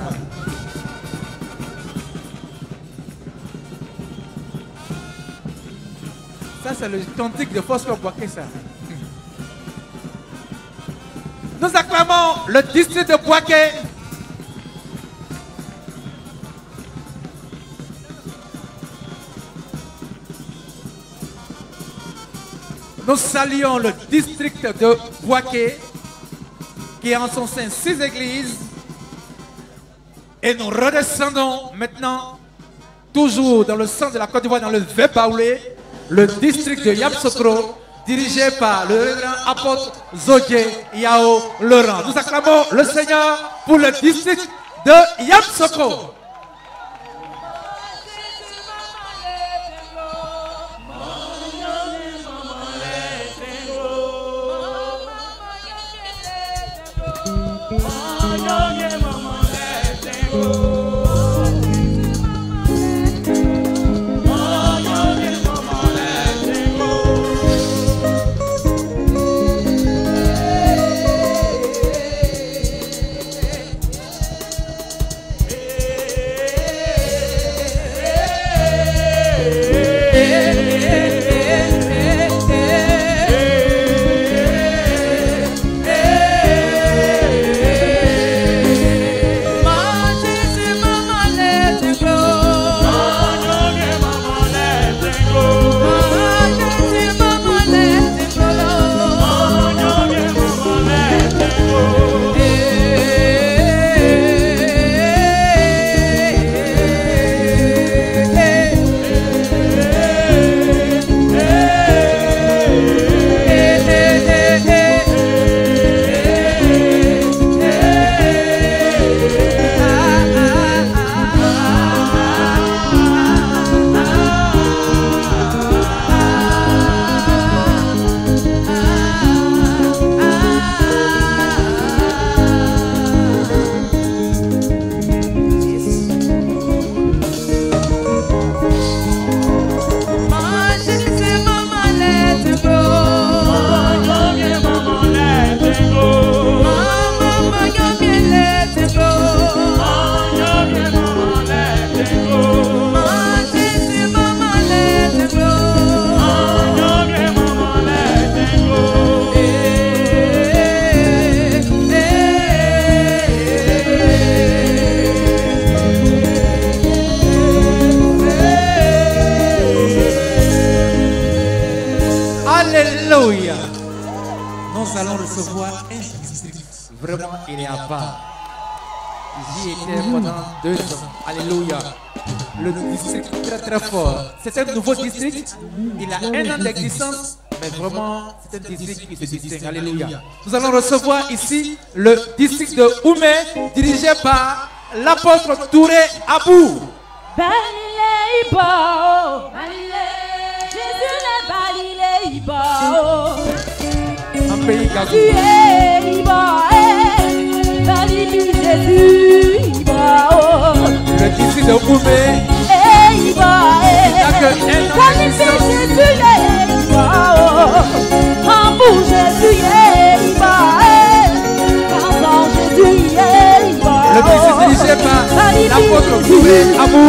Ça, c'est le cantique de Fosco Boaké, ça. Nous acclamons le district de Boaké. Nous saluons le district de Boaké qui a en son sein 6 églises. Et nous redescendons maintenant, toujours dans le centre de la Côte d'Ivoire, dans le Vépaoulé, le district de Yamoussoukro, dirigé par le révérend apôtre Zodje Yao Laurent. Nous acclamons le Seigneur pour le district de Yamoussoukro. Alléluia. Nous allons recevoir un district. Vraiment, il est à part. J'y étais pendant 2 ans. Alléluia. Le district très très fort. C'est un nouveau district. Il a 1 an d'existence. Mais vraiment, c'est un district qui se distingue. Alléluia. Nous allons recevoir ici le district de Oumé, dirigé par l'apôtre Touré Abou. Un pays Gazou. Le district de Oumé. Il n'y a que 1 an le district dirigé par l'apôtre Touré Abou.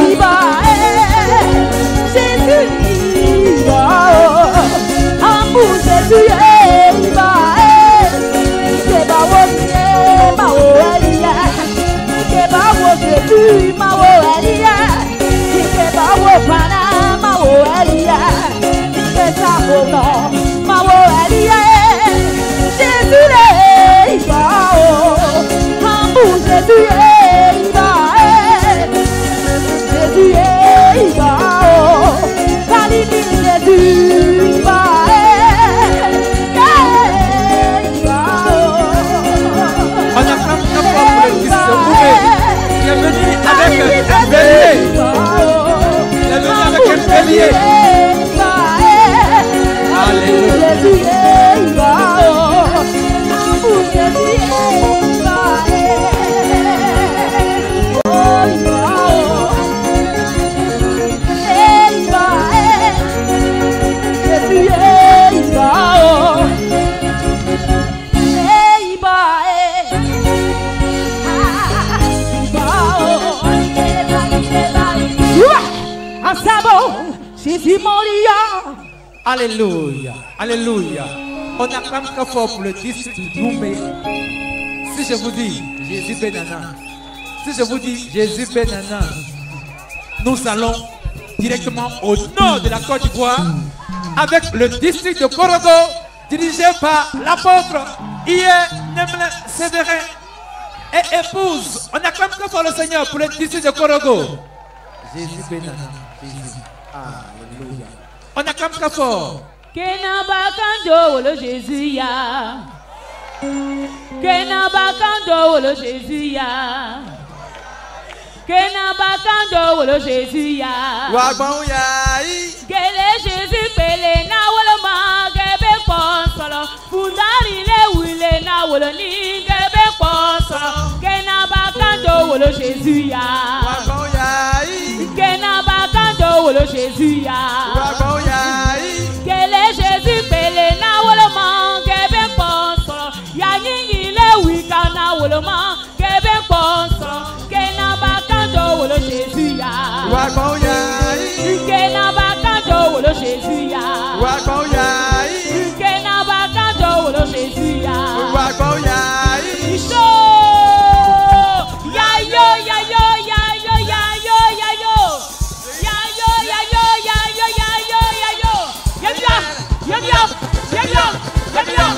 On a comme bienvenue avec un Alléluia. Alléluia. On acclame très fort pour le district de Doumé. Si je vous dis Jésus Benana, si je vous dis Jésus Benana, nous allons directement au nord de la Côte d'Ivoire avec le district de Korogo dirigé par l'apôtre Ié Nemle Sévérin et épouse. On acclame très fort le Seigneur pour le district de Korogo. Jésus Benana. Jésus. Alléluia. On acclame très fort. Kenabakando le Jésus ya. Kenabakando le Jésus ya. Kenabakando le Jésus ya. Wabon ya. Gele Jésus pele na wolo ma gebe ponsolo. Fundari le wile na wolo ni gebe ponsolo. Kenabakando le Jésus ya. Wabon ya. Kenabakando le Jésus ya. Wabon ya. Gele Jésus pele na wolo ma gebe ponsolo. Yani ile wika na wolo ma gebe ponsolo. Kenabakando le Jésus ya. Wabon ya. Kenabakando le Jésus ya. Wabon ya. Kenabakando le Jésus ya. Wabon ya. Isho. Ya yo ya yo ya yo ya yo ya yo. Ya yo ya yo ya yo ya yo ya yo. Ya yo ya yo ya yo ya yo ya yo ya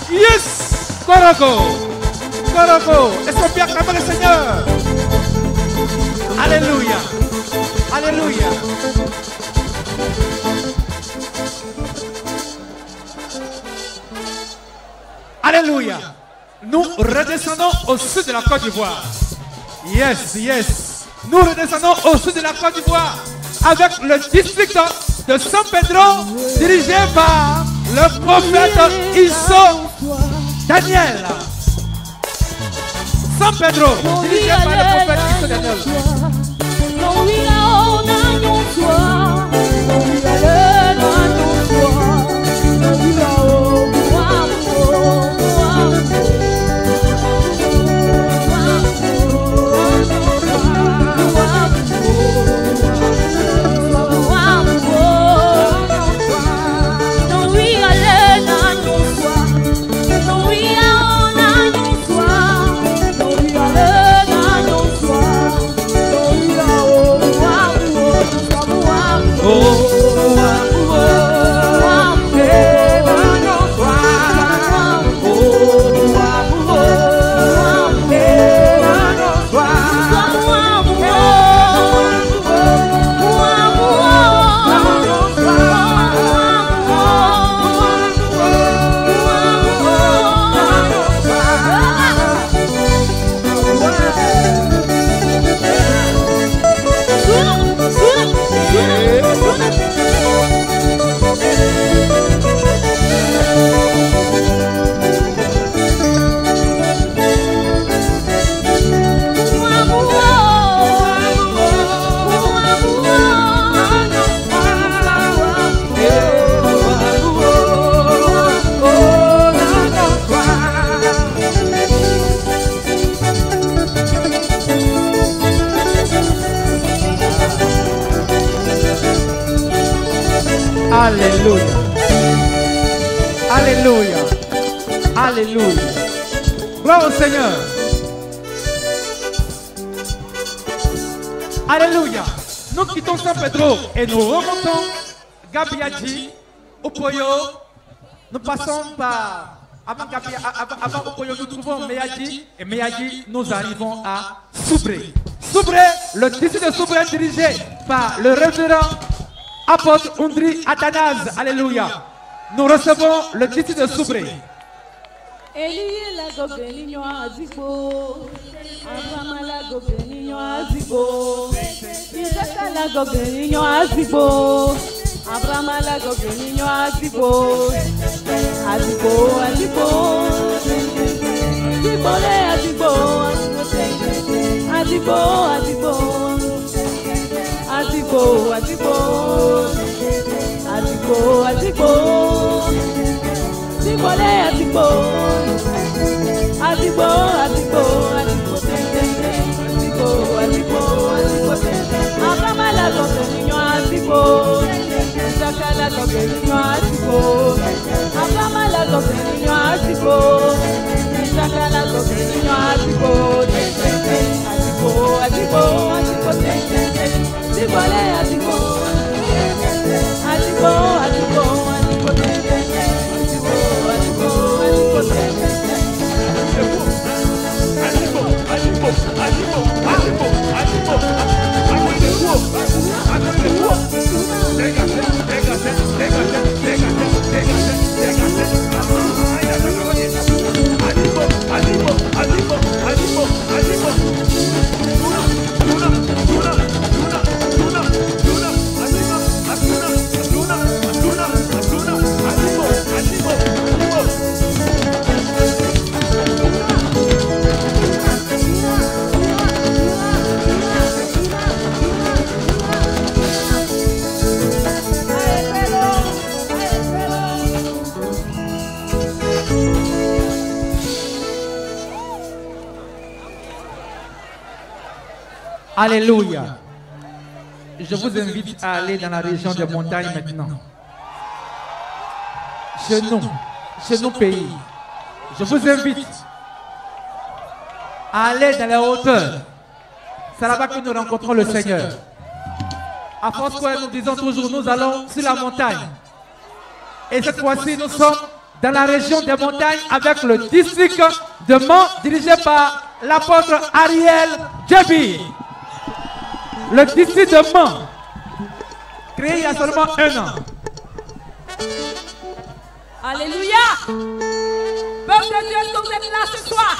Yes! Korogo! Korogo! Est-ce qu'on peut acclamer le Seigneur? Alléluia! Alléluia! Alléluia! Nous redescendons au sud de la Côte d'Ivoire. Yes, yes! Nous redescendons au sud de la Côte d'Ivoire avec le district de San Pedro dirigé par le prophète Isso Daniel. San Pedro dirigé par le prophète Isso Daniel. Alléluia. Alléluia. Alléluia. Gloire au Seigneur. Alléluia. Nous quittons San Pedro et nous remontons Gabiadji Opoyo, nous passons par... Avant Opoyo, nous trouvons Meyadi. Et Meyadi, nous arrivons à Soubré. Soubré, le district de Soubré dirigé par le révérend apôtre Undri Athanase. Alléluia. Nous recevons le district de Soubré. Abraham alago beninho azibo, azibo, azibo, azibole azibo, azibo, azibo, azibo, azibo, azibo, azibo, azibole azibo, azibo, azibo, azibo, azibo, Abraham alago beninho azibo. Sakala gobeninho azibo, Abraham alago beninho azibo, Sakala gobeninho azibo, azibo, azibo, azibo, zibole azibo, azibo, azibo, azibo, Alléluia. Je vous invite à aller dans la région des montagnes maintenant. Chez nos pays. Je vous invite à aller dans les hauteurs. C'est là-bas que nous rencontrons le Seigneur. À force que nous disons toujours, nous allons sur la montagne. Et cette fois-ci, nous sommes dans la région des montagnes avec le district de Mans dirigé par l'apôtre Ariel Djebi. Le district de Mans, créé il y a seulement 1 an. Alléluia. Peuple de Dieu, est-ce que vous êtes là ce soir?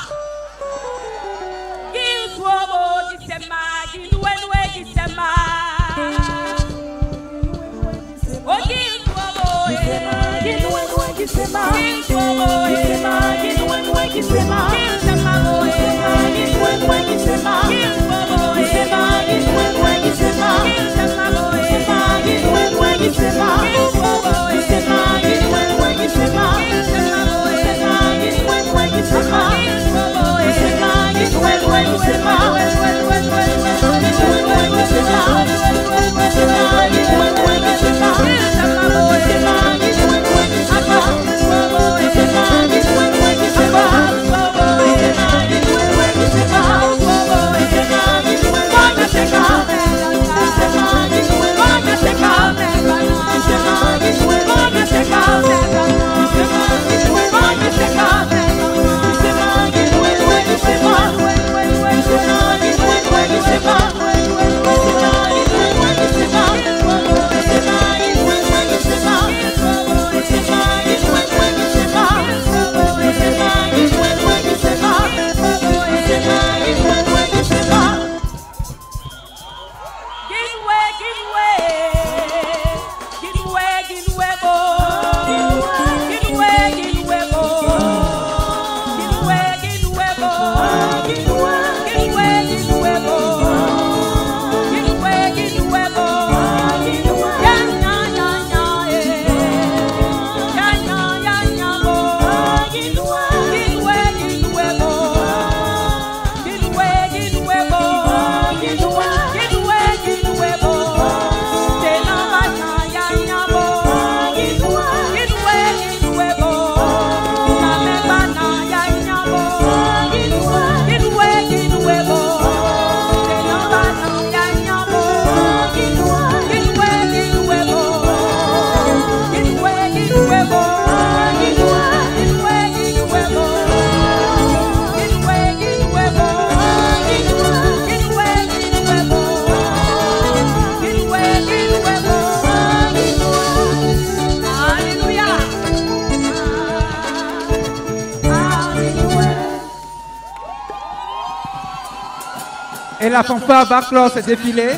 Et la fanfare va clore ce défilé.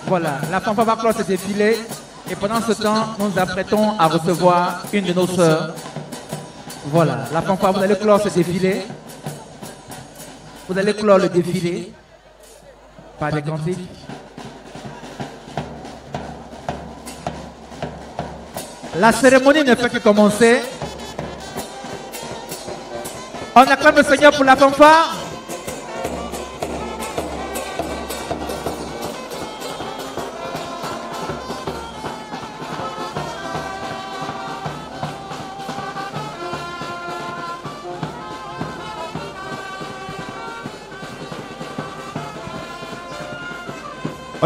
Voilà, la fanfare va clore ce défilé. Et pendant ce temps, nous nous apprêtons à recevoir une de nos sœurs. Voilà, la fanfare, vous allez clore ce défilé. Vous allez clore le défilé par des cantiques. La cérémonie ne fait que commencer. On acclame le Seigneur pour la fanfare.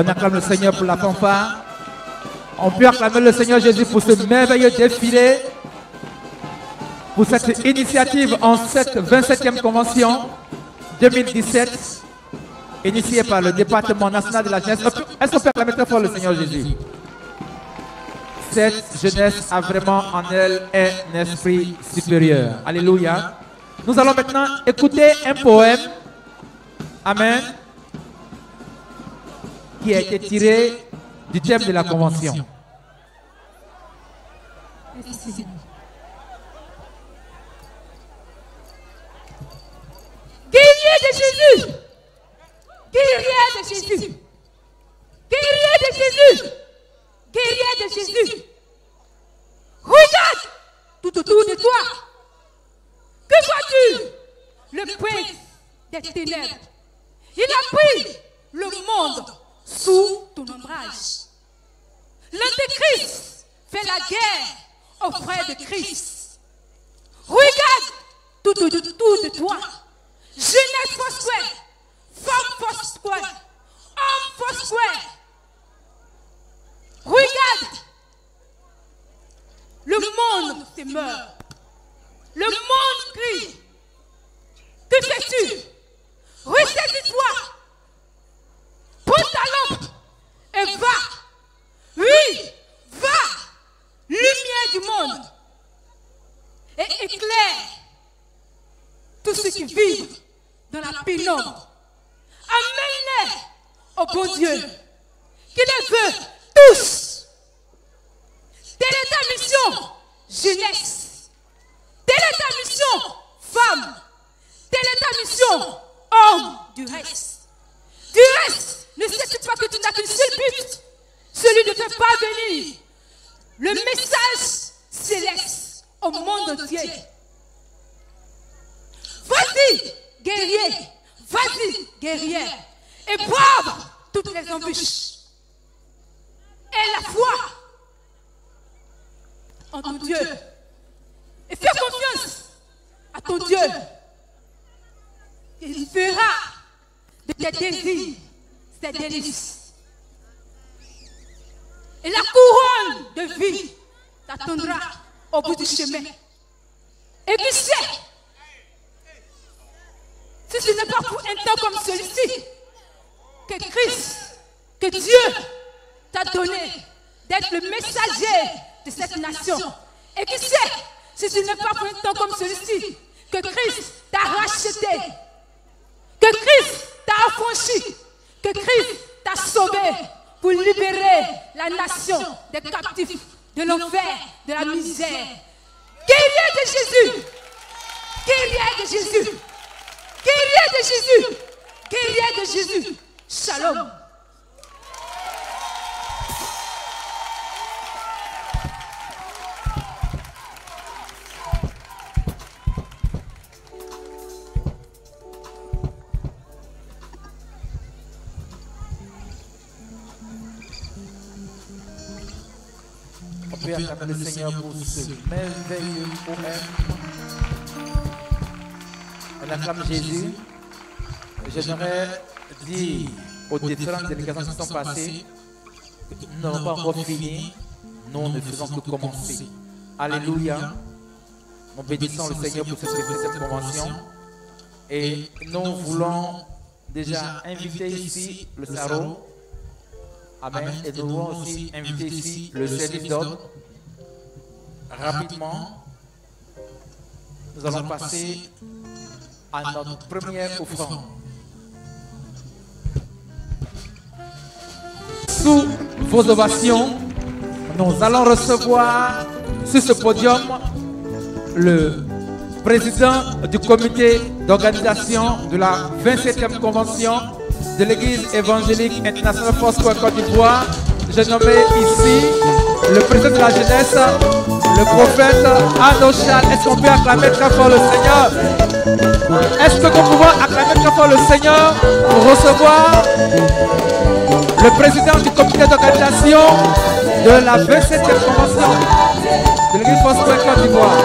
On acclame le Seigneur pour la fanfare. On peut acclamer le Seigneur Jésus pour ce merveilleux défilé, pour cette initiative en cette 27e convention 2017, initiée par le département national de la jeunesse. Est-ce qu'on peut acclamer très fort le Seigneur Jésus? Cette jeunesse a vraiment en elle un esprit supérieur. Alléluia. Nous allons maintenant écouter un poème. Amen. Qui a été tiré du thème de la convention. Guerrier de Jésus! Guerrier de Jésus! Guerrier de Jésus! Guerrier de Jésus! Regarde tout autour de toi. Que vois-tu? Le prince des ténèbres. Il a pris le monde sous ton ombrage. L'Antéchrist fait la guerre aux frères de Christ. Regarde tout autour de toi. Jeunesse Foursquare, femme Foursquare, homme Foursquare. Regarde, le monde se meurt. Le monde crie. Que fais-tu? Ressaisis-toi. Prends ta lampe et va. Oui, va. Lumière du monde. Et éclaire tous ceux qui vivent dans la pénombre. Amène-les au bon Dieu. Qui les veut tous. Telle est ta mission, jeunesse. Telle est ta mission, femme. Telle est ta mission, homme du reste. Du reste, ne sais-tu pas que tu n'as qu'un seul but, celui de faire parvenir le message céleste au monde entier. Vas-y, guerrier, vas-y, guerrière, et brave toutes les embûches. Et la foi en ton Dieu. Et fais confiance à ton Dieu. Il fera de tes désirs ses délices. Et la couronne de vie t'attendra au bout du chemin. Et qui sait, si ce n'est pas pour un temps comme celui-ci que Christ, que Dieu t'a donné d'être le messager de cette nation. Et qui sait, si ce n'est pas pour un temps comme celui-ci que Christ t'a racheté, que Christ t'a affranchi, que Christ t'a sauvé pour libérer la nation des captifs, de l'enfer, de la misère. Guerrier de Jésus! Guerrier de Jésus! Guerrier de Jésus! Guerrier de Jésus! Shalom! On peut acclamer le Seigneur pour ce merveilleux poème. On acclame Jésus. J'aimerais dire aux différentes délégations qui sont passées que nous n'avons pas encore fini. Nous ne faisons que commencer. Alléluia. Nous bénissons le Seigneur pour cette convention. Et nous voulons déjà inviter ici le Saro. Amen. Et nous voulons aussi inviter ici le service d'ordre. Rapidement, nous allons passer à notre première offrande. sous vos ovations, nous allons recevoir sur ce podium le président du comité d'organisation de la 27e convention de l'Église évangélique internationale Foursquare Côte d'Ivoire. J'ai nommé ici le président de la jeunesse, le prophète Anochal. Est-ce qu'on peut acclamer très fort le Seigneur? Est-ce que nous pouvons acclamer très fort le Seigneur pour recevoir le président du comité d'organisation de la 27e convention de l'Église Foursquare Côte d'Ivoire?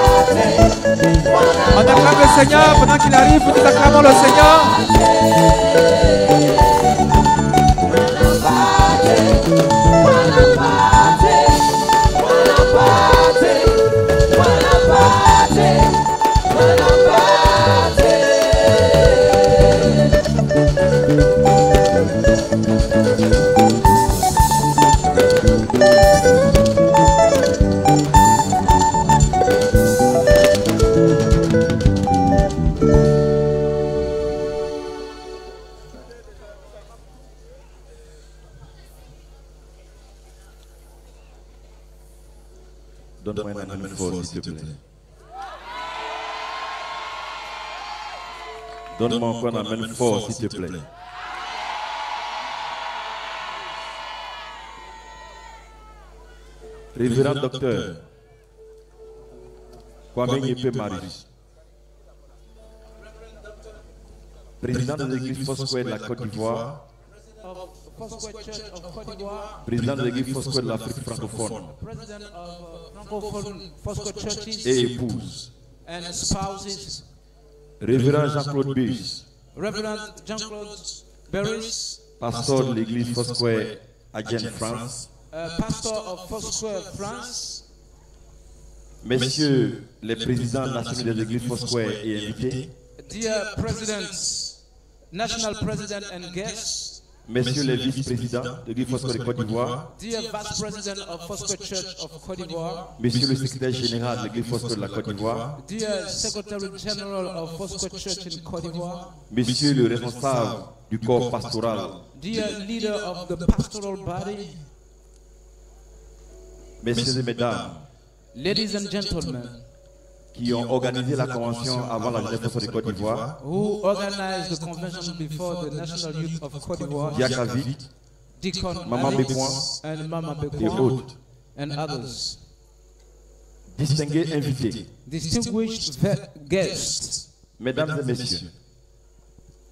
On acclame le Seigneur pendant qu'il arrive, nous acclamons le Seigneur. Donne-moi un amen fort, s'il te plaît. Donne-moi encore un amen fort, s'il te plaît. Révérend docteur Kwame Yepe Marius, président de l'église Foursquare de la Côte d'Ivoire, président de l'église Foursquare de l'Afrique francophone, et épouse, révérend Jean-Claude Berris, pasteur de l'église Foursquare à Gênes, France, pastor of Foursquare France, messieurs les présidents nationaux des églises Foursquare et invités, dear presidents, national president and guests, messieurs les vice-présidents de l'église Foursquare de Côte d'Ivoire, dear vice president of Foursquare Church of Côte d'Ivoire, monsieur le secrétaire général de l'église Foursquare de la Côte d'Ivoire, dear secretary general of Foursquare Church in Côte d'Ivoire, monsieur le responsable du corps pastoral, dear leader of the pastoral body, messieurs et mesdames, ladies and gentlemen, qui ont organisé la convention avant la jeunesse Foursquare de Côte d'Ivoire, who organized the convention before the national youth of Côte d'Ivoire, Diakavit, Deacon Maman Bécoin, and Mama et Bécoin, autres, and others, distingués invités, distinguished guests, mesdames et messieurs,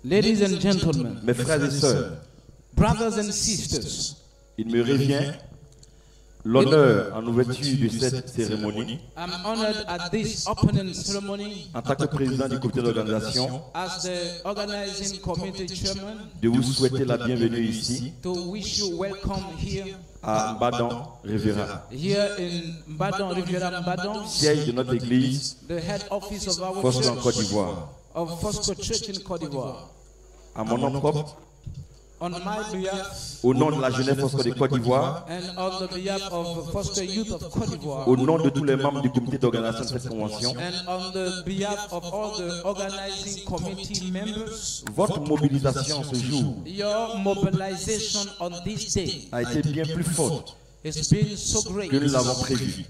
ladies and gentlemen, mes frères et sœurs, brothers and sisters, il me revient l'honneur en ouverture de cette cérémonie I'm honored at this opening ceremony en tant que président du comité d'organisation as the organizing committee chairman de vous souhaiter la bienvenue ici to wish you welcome here à Mbadon Riviera, here in Mbadon, Riviera Mbadon, siège de notre église the head office of our Foursquare en Côte church, d'Ivoire. of Foursquare Church in Côte d'Ivoire. À mon nom propre, On my behalf au nom de la jeunesse Foursquare de Côte d'Ivoire, and on the behalf of Foursquare Youth of Côte d'Ivoire, au nom de tous les membres du comité d'organisation de cette convention, and on the behalf of all the organizing committee members, votre mobilisation ce jour your mobilization on this day a été bien plus forte has been so great que nous l'avons prévu.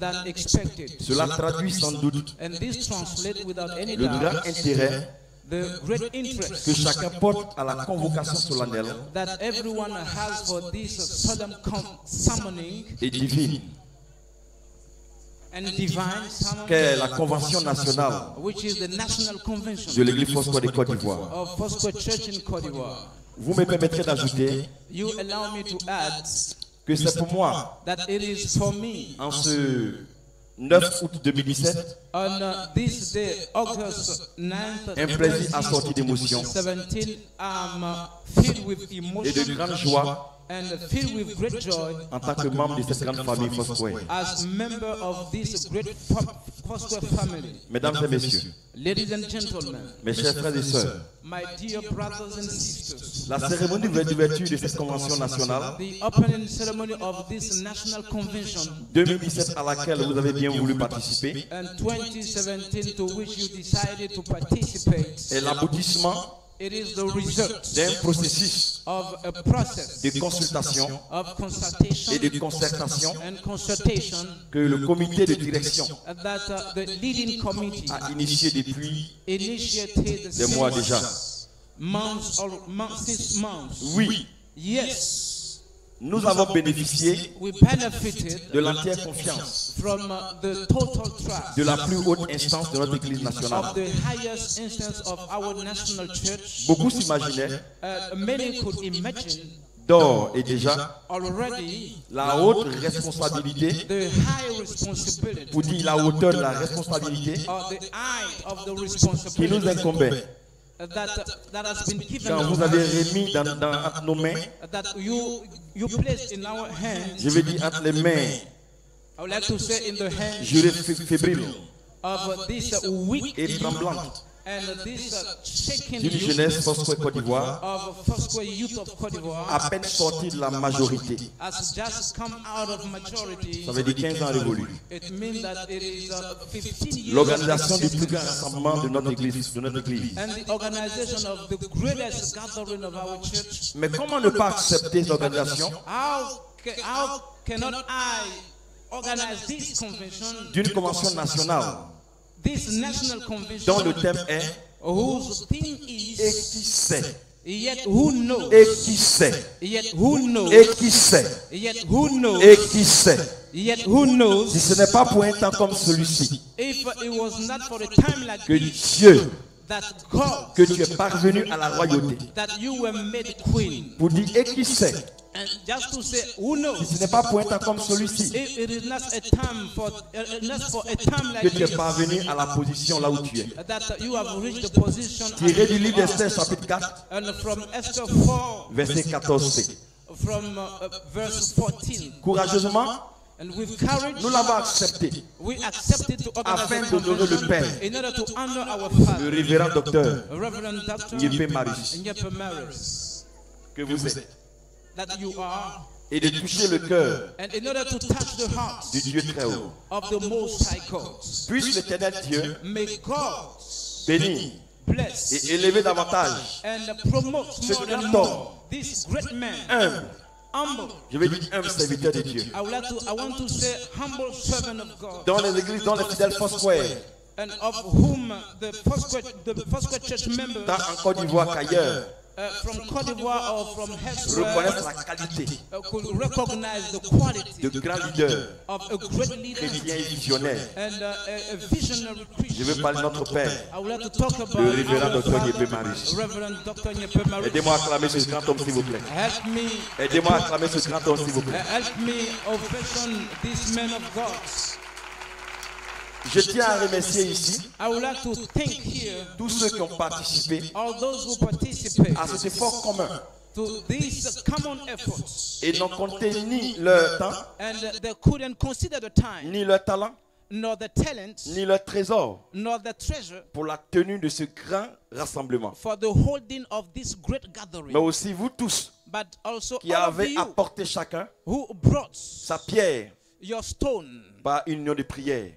than expected. Cela traduit sans doute And this translates without any le grand doubt intérêt the great interest que chacun porte à la convocation solennelle that everyone has for this solemn summoning et divine and divine qu'est summoning, la convention nationale which is the national convention de l'église Foursquare de Côte d'Ivoire. of Foursquare Church in Côte d'Ivoire. Vous me permettrez d'ajouter You allow me to add que c'est pour moi, that it is for me en ce 9 août 2017, on this day, August 9th, un plaisir assorti d'émotions 17, I'm filled with et emotion de grande joie and filled with great joy en tant que membre de cette grande famille Foursquare. as member of this great Foursquare family. Mesdames et messieurs, Ladies and gentlemen, mes chers frères et sœurs, my dear brothers and sisters, la cérémonie d'ouverture de cette convention nationale the opening ceremony of this national convention 2017 à laquelle vous avez bien voulu participer and 2017 to which you decided to participate, est l'aboutissement it is the result d'un processus of a process de consultation of consultation et de concertation and consultation que le comité de direction that the leading committee a initié depuis initiated des mois since déjà. since months. Oui, Yes, nous avons bénéficié we benefited de l'entière confiance from the total trust de la plus haute instance de notre Église of nationale. the highest instance of our national church. Beaucoup s'imaginaient Many could imagine d'ores et déjà already la haute responsabilité, the high responsibility pour dire la hauteur de la responsabilité or the height of the qui responsibility nous incombait that has been given quand vous avez remis dans entre nos mains, that you placed in our hands. je vais dire entre les mains I would like to say in the hands fébriles of this weak et tremblantes and this shaking d'une youth jeunesse Foursquare Côte d'Ivoire, of Foursquare youth of Côte d'Ivoire à peine sorti de la majorité. has just come out of majority. Ça veut dire 15 ans révolus. It means that it is 15 years L'organisation of du plus grand rassemblement de notre Église. and the organization of the greatest gathering of our church. Mais comment ne pas accepter cette organisation How cannot I organize this convention, d'une convention nationale this national convention, dont le thème est whose theme is et qui sait, yet who knows, et qui sait, yet who knows, et qui sait, yet who knows, et qui sait. yet who knows, Si ce n'est pas pour un temps comme celui-ci if it was not for a time like que this, Dieu, that God, que tu es parvenu à la royauté, that you were made queen, pour dire et qui sait, and just to say who knows, si ce n'est pas pour un temps comme celui-ci if it is not a time for a time que like tu es this, parvenu à la position là où tu es. that you have reached the position Tiré du livre d'Esther chapitre 4, and from Esther 4 verset 14c. from verse 14. Courageusement, And with courage, nous l'avons accepté we accepted to organize afin the d'honorer le convention Père, in order to honor our le father, révérend docteur Reverend Dr. Nyepé Maris, Nyepe Maris, que vous êtes, that you are, et de toucher le cœur and in order to touch the heart du Dieu très haut. of the Most High God. Puisse l'éternel Dieu May God bénir bless et élever davantage and promote ce more grand and homme more this great man, humble, humble. je vais dire humble serviteur de Dieu, I want to say humble servant of God, dans les églises, dans les fidèles Foursquare, and of whom the Foursquare church members tant en Côte d'Ivoire qu'ailleurs, from Côte d'Ivoire or from elsewhere reconnaissent la qualité could recognize the quality de grands leaders of a great leader chrétiens et visionnaires. and a visionary Je Christian. veux parler de notre Père, I would like to talk about le révérend our docteur Father, Nyepé Maris. Reverend Dr. Nyepe Maris. Aidez-moi à acclamer ce grand homme, s'il vous plaît. Help me, Aidez-moi à acclamer ce grand homme, s'il vous plaît. help me ovation this man of God. Je tiens à remercier ici I would like to thank here tous ceux qui ont participé all those who participate à cet effort commun to these common efforts, et n'ont compté ni leur temps, and they couldn't consider the time, ni leur talent, nor the talent, ni leur trésor nor the treasure pour la tenue de ce grand rassemblement. for the holding of this great gathering. Mais aussi vous tous But also qui all of avez you apporté chacun who brought sa pierre your stone par une union de prière.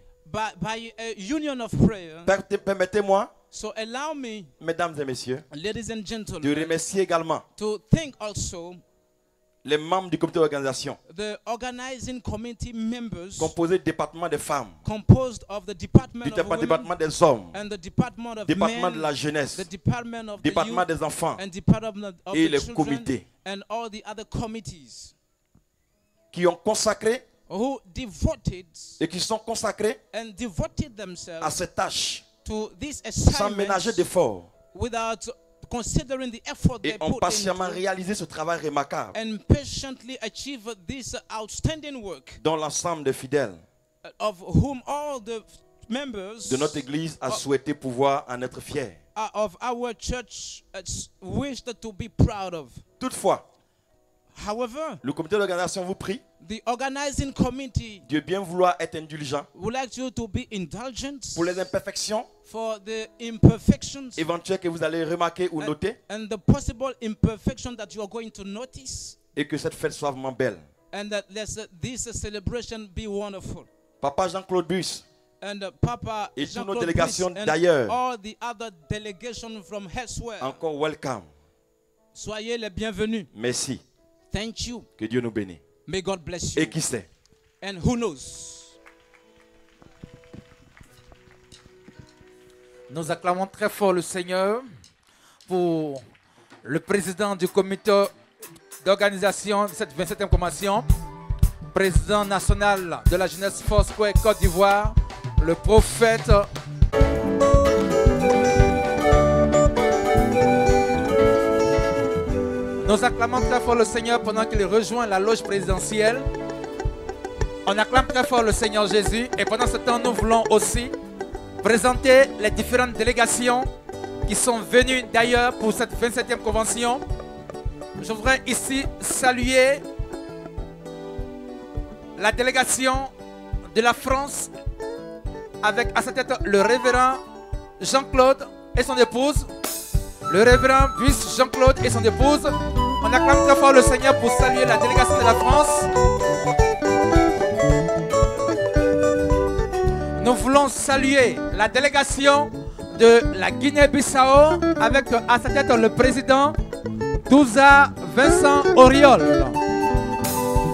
by a union of prayer. Permettez-moi, So allow me, mesdames et messieurs, ladies and de gentlemen, remercier également to thank also les membres du comité d'organisation the organizing committee members composé du département des femmes, composed of the department du of women département des hommes, and the department of département de men, la jeunesse, the department of département the youth, des enfants and department of et the les children, comités and all the other committees qui ont consacré who devoted et qui sont consacrés and devoted à themselves cette tâche to this sans ménager assignment d'efforts without considering the effort et they ont put patiemment into réalisé ce travail remarquable and patiently achieve this outstanding work, dont l'ensemble des fidèles of whom all the members de notre église a souhaité pouvoir en être fiers. of our church wished to be proud of. Toutefois, However, le comité d'organisation vous prie the organizing committee de bien vouloir être indulgent would like you to be indulgent pour les imperfections for the imperfections éventuelles que vous allez remarquer ou noter and the possible imperfection that you are going to notice, et que cette fête soit vraiment belle. and that this celebration be wonderful. Papa Jean-Claude Bus And Papa et toutes nos Jean-Claude délégations Brice and d'ailleurs, all the other delegations from elsewhere, encore welcome. Soyez les bienvenus. Merci. Thank you. Que Dieu nous bénisse. May God bless you. Et qui sait? And who knows? Nous acclamons très fort le Seigneur pour le président du comité d'organisation de cette 27e convention, président national de la jeunesse Foursquare Côte d'Ivoire, le prophète Nous acclamons très fort le Seigneur pendant qu'il rejoint la loge présidentielle. On acclame très fort le Seigneur Jésus et pendant ce temps, nous voulons aussi présenter les différentes délégations qui sont venues d'ailleurs pour cette 27e convention. Je voudrais ici saluer la délégation de la France avec à sa tête le révérend Jean-Claude et son épouse. Le révérend Buisse Jean-Claude et son épouse. On acclame très fort le Seigneur pour saluer la délégation de la France. Nous voulons saluer la délégation de la Guinée-Bissau avec à sa tête le président Douza Vincent Auriol.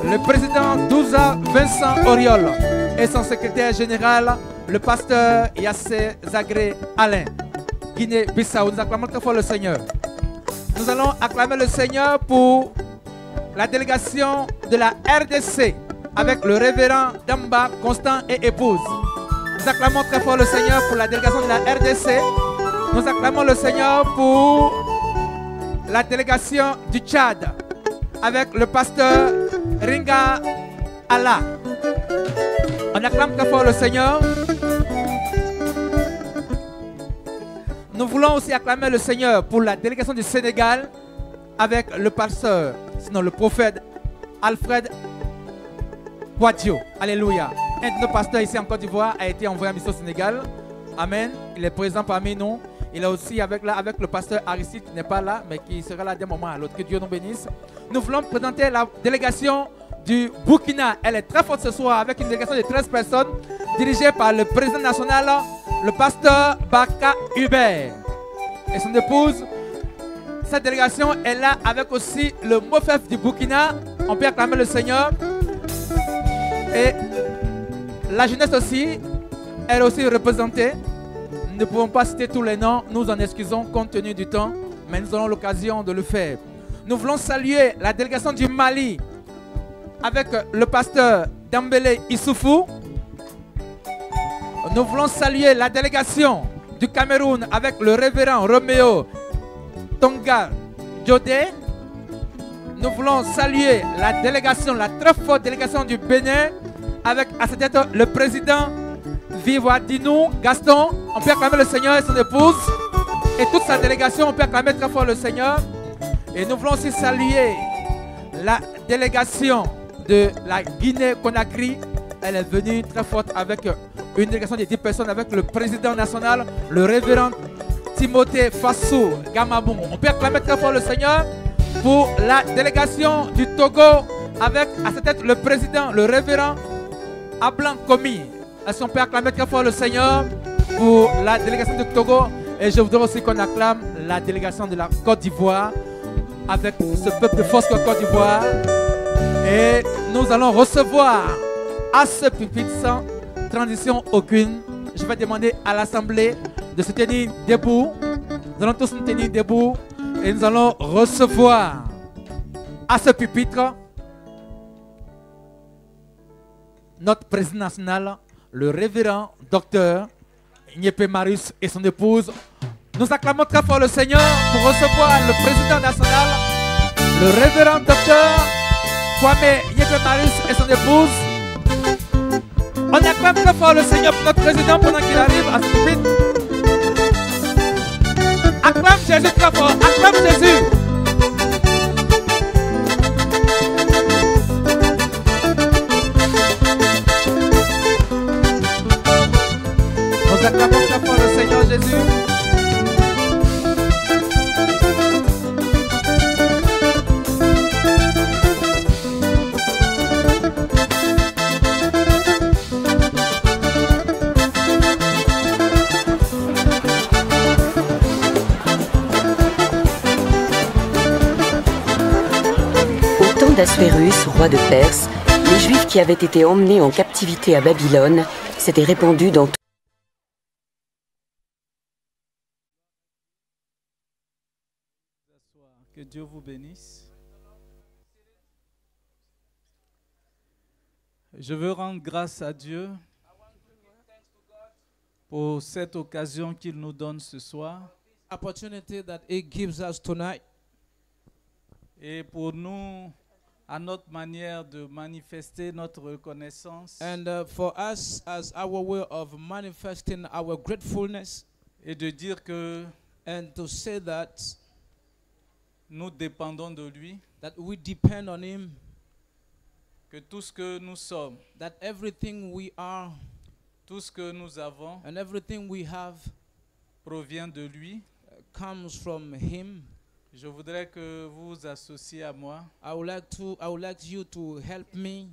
Le président Douza Vincent Auriol et son secrétaire général, le pasteur Yassé Zagré Alain. Guinée-Bissau, nous acclamons très fort le Seigneur. Nous allons acclamer le Seigneur pour la délégation de la RDC avec le révérend Damba Constant et épouse. Nous acclamons très fort le Seigneur pour la délégation de la RDC. Nous acclamons le Seigneur pour la délégation du Tchad avec le pasteur Ringa Allah. On acclame très fort le Seigneur. Nous voulons aussi acclamer le Seigneur pour la délégation du Sénégal avec le pasteur, sinon le prophète Alfred Boadio. Alléluia. Un de nos pasteurs ici en Côte d'Ivoire a été envoyé en mission au Sénégal. Amen. Il est présent parmi nous. Il est aussi avec le pasteur Aristide qui n'est pas là, mais qui sera là d'un moment à l'autre. Que Dieu nous bénisse. Nous voulons présenter la délégation du Burkina. Elle est très forte ce soir avec une délégation de 13 personnes dirigée par le président national, le pasteur Baka Hubert et son épouse. Cette délégation est là avec aussi le Mofef du Burkina. On peut acclamer le Seigneur. Et la jeunesse aussi, elle est aussi représentée. Nous ne pouvons pas citer tous les noms, nous en excusons compte tenu du temps, mais nous aurons l'occasion de le faire. Nous voulons saluer la délégation du Mali avec le pasteur Dambélé Issoufou. Nous voulons saluer la délégation du Cameroun avec le révérend Roméo Tonga Djodé. Nous voulons saluer la délégation, la très forte délégation du Bénin avec à sa tête le président Vivadinou Gaston. On peut acclamer le Seigneur et son épouse et toute sa délégation. On peut acclamer très fort le Seigneur. Et nous voulons aussi saluer la délégation de la Guinée-Conakry. Elle est venue très forte avec une délégation de 10 personnes avec le président national, le révérend Timothée Fassou Gamabou. On peut acclamer très fort le Seigneur pour la délégation du Togo avec à sa tête le président, le révérend Ablan Komi. Est-ce qu'on peut acclamer très fort le Seigneur pour la délégation du Togo? Et je voudrais aussi qu'on acclame la délégation de la Côte d'Ivoire avec ce peuple de Foursquare Côte d'Ivoire. Et nous allons recevoir à ce pupitre sans transition aucune. Je vais demander à l'Assemblée de se tenir debout. Nous allons tous nous tenir debout et nous allons recevoir à ce pupitre notre président national, le révérend docteur Niépé Marius et son épouse. Nous acclamons très fort le Seigneur pour recevoir le président national, le révérend docteur Kwame Niépé Marius et son épouse. On acclame très fort le Seigneur pour notre président pendant qu'il arrive à ce pupitre. Acclame Jésus très fort, acclame Jésus. Nous acclamons très fort le Seigneur Jésus. d'Assuérus, roi de Perse, les Juifs qui avaient été emmenés en captivité à Babylone s'étaient répandus dans tout. Que Dieu vous bénisse. Je veux rendre grâce à Dieu pour cette occasion qu'il nous donne ce soir. Opportunity that He gives us tonight. Et pour nous, à notre manière de manifester notre reconnaissance. And for us, as our way of manifesting our gratefulness. Et de dire que and to say that nous dépendons de lui. That we depend on Him. Que tout ce que nous sommes, that everything we are, tout ce que nous avons, and everything we have, provient de lui, comes from Him. Je voudrais que vous vous associez à moi. I would like you to help me.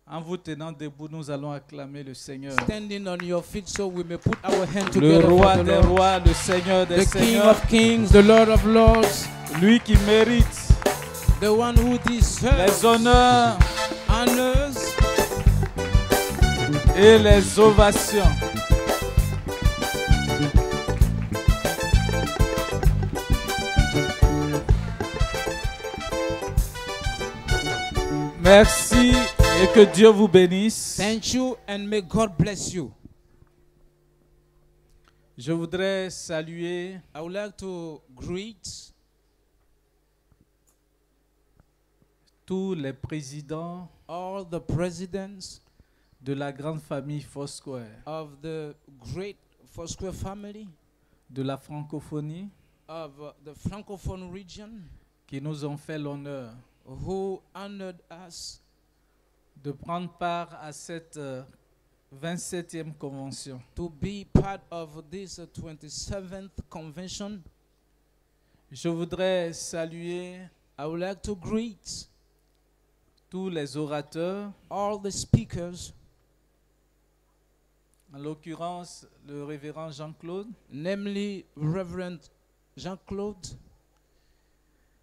En vous tenant debout, nous allons acclamer le Seigneur. Standing on your feet, so we may put our hands together. Le roi des rois, le Seigneur des seigneurs, the King of kings, the Lord of lords, lui qui mérite the one who deserves les honneurs, honors et les ovations. Merci et que Dieu vous bénisse. Thank you and may God bless you. Je voudrais saluer I would like to greet tous les présidents, all the presidents de la grande famille Foursquare, of the great Foursquare family, de la francophonie, of the francophone region, qui nous ont fait l'honneur who honored us de prendre part à cette 27e convention. To be part of this 27th convention. Je voudrais saluer I would like to greet tous les orateurs, all the speakers, en l'occurrence le révérend Jean-Claude, namely Reverend Jean-Claude,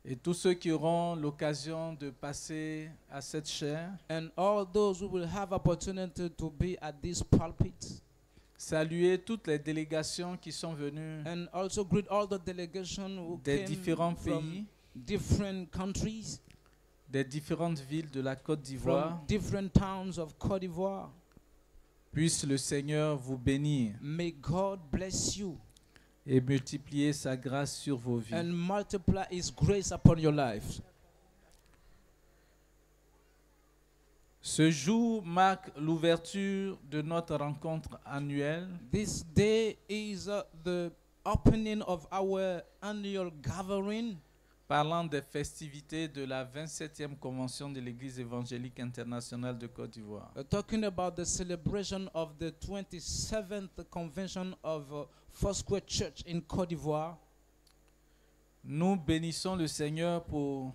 et tous ceux qui auront l'occasion de passer à cette chaire, and all those who will have opportunity to be at this pulpit. Saluer toutes les délégations qui sont venues and also greet all the delegation who des came différents from pays, different countries, des différentes villes de la Côte d'Ivoire. from different towns of Côte d'Ivoire. Puisse le Seigneur vous bénir May God bless you et multiplier sa grâce sur vos vies. and multiply His grace upon your lives. Ce jour marque l'ouverture de notre rencontre annuelle. This day is the opening of our annual gathering. Parlant des festivités de la 27e convention de l'Église évangélique internationale de Côte d'Ivoire. Talking about the celebration of the 27th convention of Foursquare Church in Côte d'Ivoire. Nous bénissons le Seigneur pour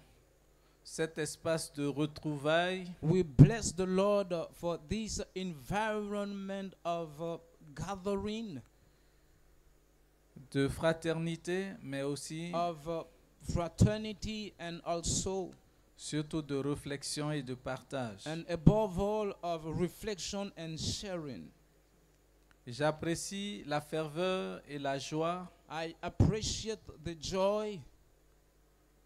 cet espace de retrouvailles. We bless the Lord for this environment of gathering, de fraternité, mais aussi of fraternity, and also surtout de réflexion et de partage. and above all of reflection and sharing. J'apprécie la ferveur et la joie I appreciate the joy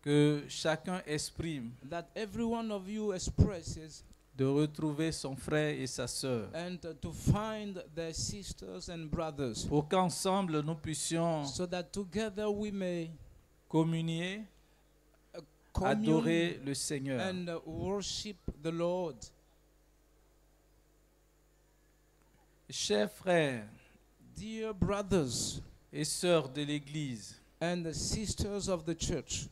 que chacun exprime that every one of you expresses de retrouver son frère et sa sœur, and to find their sisters and brothers, pour qu'ensemble nous puissions so that together we may communier, commune adorer le Seigneur. and worship the Lord. Chers frères, Dear brothers et sœurs de l'Église, and the sisters of the church,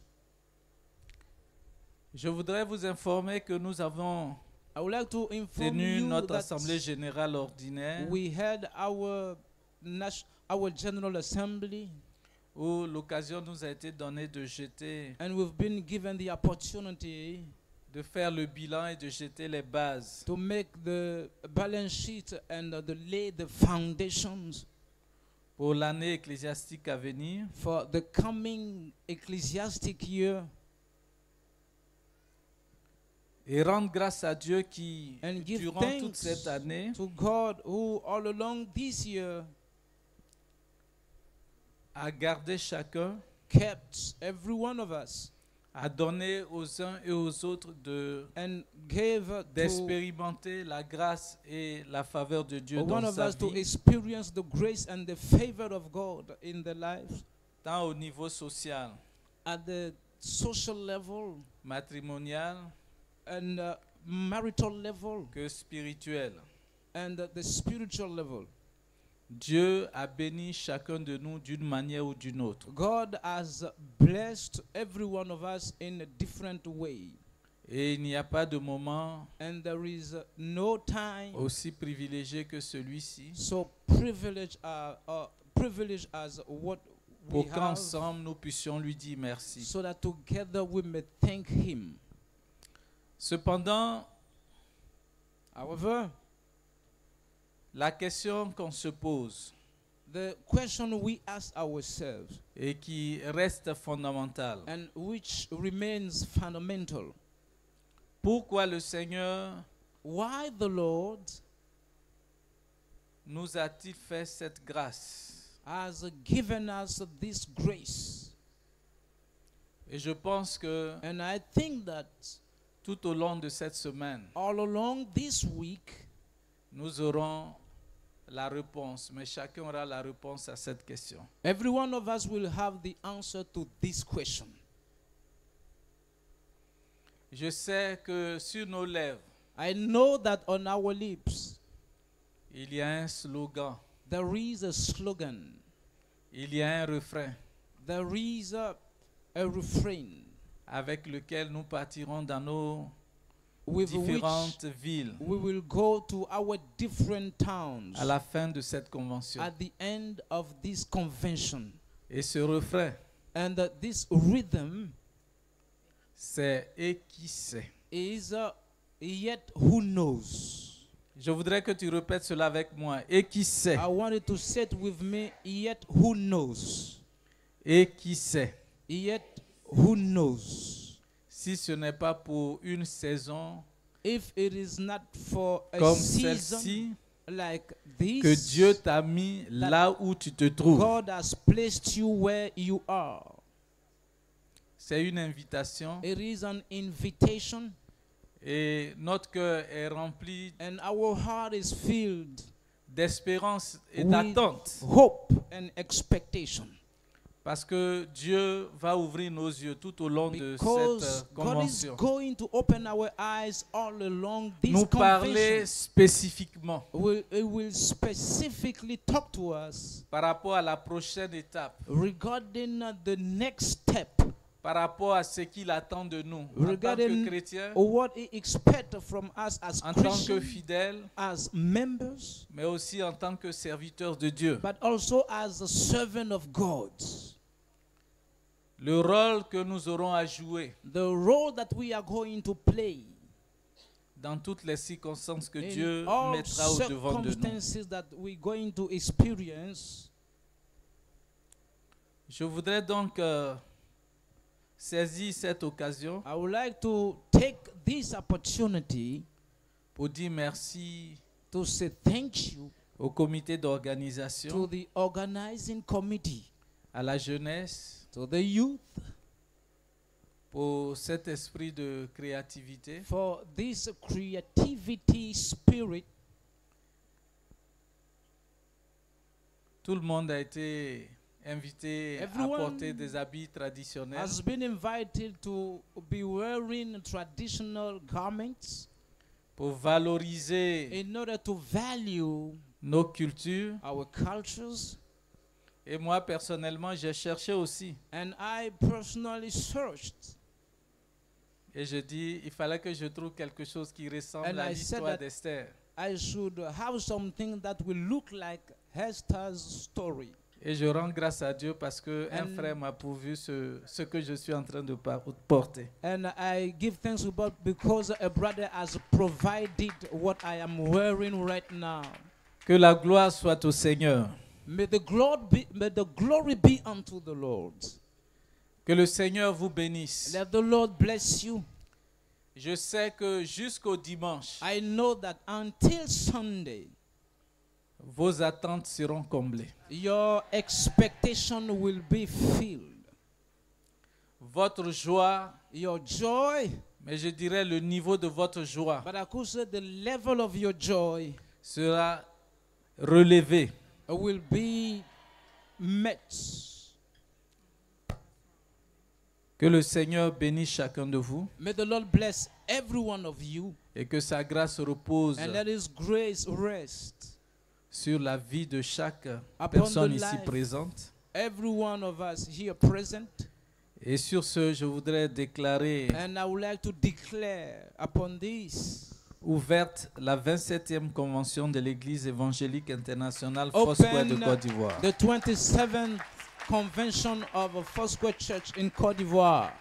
je voudrais vous informer que nous avons I would like to inform tenu you notre that assemblée générale ordinaire we had our General Assembly, où l'occasion nous a été donnée de jeter, and we've been given the opportunity de faire le bilan et de jeter les bases to make the balance sheet and to lay the foundations pour l'année ecclésiastique à venir. for the coming ecclesiastic year. Et rendre grâce à Dieu qui, and give durant thanks toute cette année, to God who all along this year a gardé chacun, kept every one of us, a donné aux uns et aux autres and gave d'expérimenter la grâce et la faveur de Dieu one dans of sa us to vie, experience the grace and the favor of God in their lives, tant au niveau social, at the social level matrimonial, and marital level que spirituel. and the spiritual level. Dieu a béni chacun de nous d'une manière ou d'une autre. God has blessed every one of us in a different way. Et il n'y a pas de moment And there is no time aussi privilégié que celui-ci so privileged as what we pour have, qu'ensemble nous puissions lui dire merci. so that together we may thank Him. Cependant, However, la question qu'on se pose the question we ask ourselves, et qui reste fondamentale, and which remains fundamental, pourquoi le Seigneur why the Lord nous a-t-il fait cette grâce? has given us this grace? Et je pense que And I think that tout au long de cette semaine, all along this week, nous aurons la réponse, mais chacun aura la réponse à cette question. every one of us will have the answer to this question. Je sais que sur nos lèvres, I know that on our lips il y a un slogan, there is a slogan, il y a un refrain there is a refrain avec lequel nous partirons dans nos with différentes which villes we will go to our different towns à la fin de cette convention. at the end of this convention. Et ce refrain, And this rhythm c'est « Et qui sait ». is yet who knows. Je voudrais que tu répètes cela avec moi. « Et qui sait I want you to say it with me, yet who knows. » Et qui sait. Yet who knows. Si ce n'est pas pour une saison If it is not for a comme season celle-ci like this, que Dieu t'a mis là où tu te trouves. God has placed you where you are. C'est une invitation It is an invitation, et notre cœur est rempli and our heart is filled d'espérance et with d'attente. hope and expectation. Parce que Dieu va ouvrir nos yeux tout au long de Because cette God is convention. going to open our eyes all along this Nous parler convention. spécifiquement It will specifically talk to us par rapport à la prochaine étape, regarding the next step, par rapport à ce qu'il attend de nous en tant que regarding chrétiens, what He expects from us as en tant que Christians, fidèles, as members, mais aussi en tant que serviteurs de Dieu. but also as a servant of God. Le rôle que nous aurons à jouer The role that we are going to play dans toutes les circonstances que in Dieu all mettra au devant de nous. circumstances that we're going to experience. Je voudrais donc saisir cette occasion I would like to take this opportunity pour dire merci to say thank you au comité to d'organisation, the organizing committee, à la jeunesse, to the youth, pour cet esprit de créativité. for this creativity spirit. Tout le monde a été invité à Everyone porter des habits traditionnels has been invited to be wearing traditional garments pour valoriser in order to value nos cultures. our cultures. Et moi, personnellement, j'ai cherché aussi. And I personally searched, Et je dis, il fallait que je trouve quelque chose qui ressemble and à I said l'histoire that d'Esther. I should have something that will look like Esther's story. Et je rends grâce à Dieu parce qu'un And- frère m'a pourvu ce que je suis en train de porter. And I give thanks to God because a brother has provided what I am wearing right now. Que la gloire soit au Seigneur. May the glory be unto the Lord. Que le Seigneur vous bénisse. Let the Lord bless you. Je sais que jusqu'au dimanche, I know that until Sunday, vos attentes seront comblées. your expectation will be filled. Votre joie, your joy, mais je dirais le niveau de votre joie, but I could say the level of your joy sera relevé. Will be met. Que le Seigneur bénisse chacun de vous. May the Lord bless every one of you. Et que sa grâce repose and let His grace rest sur la vie de chaque upon personne the ici life, présente. Every one of us here present. Et sur ce, je voudrais déclarer And I would like to declare upon this ouverte la 27e convention de l'Église évangélique internationale Foursquare de Côte d'Ivoire. The 27th convention of Foursquare Church in Côte d'Ivoire.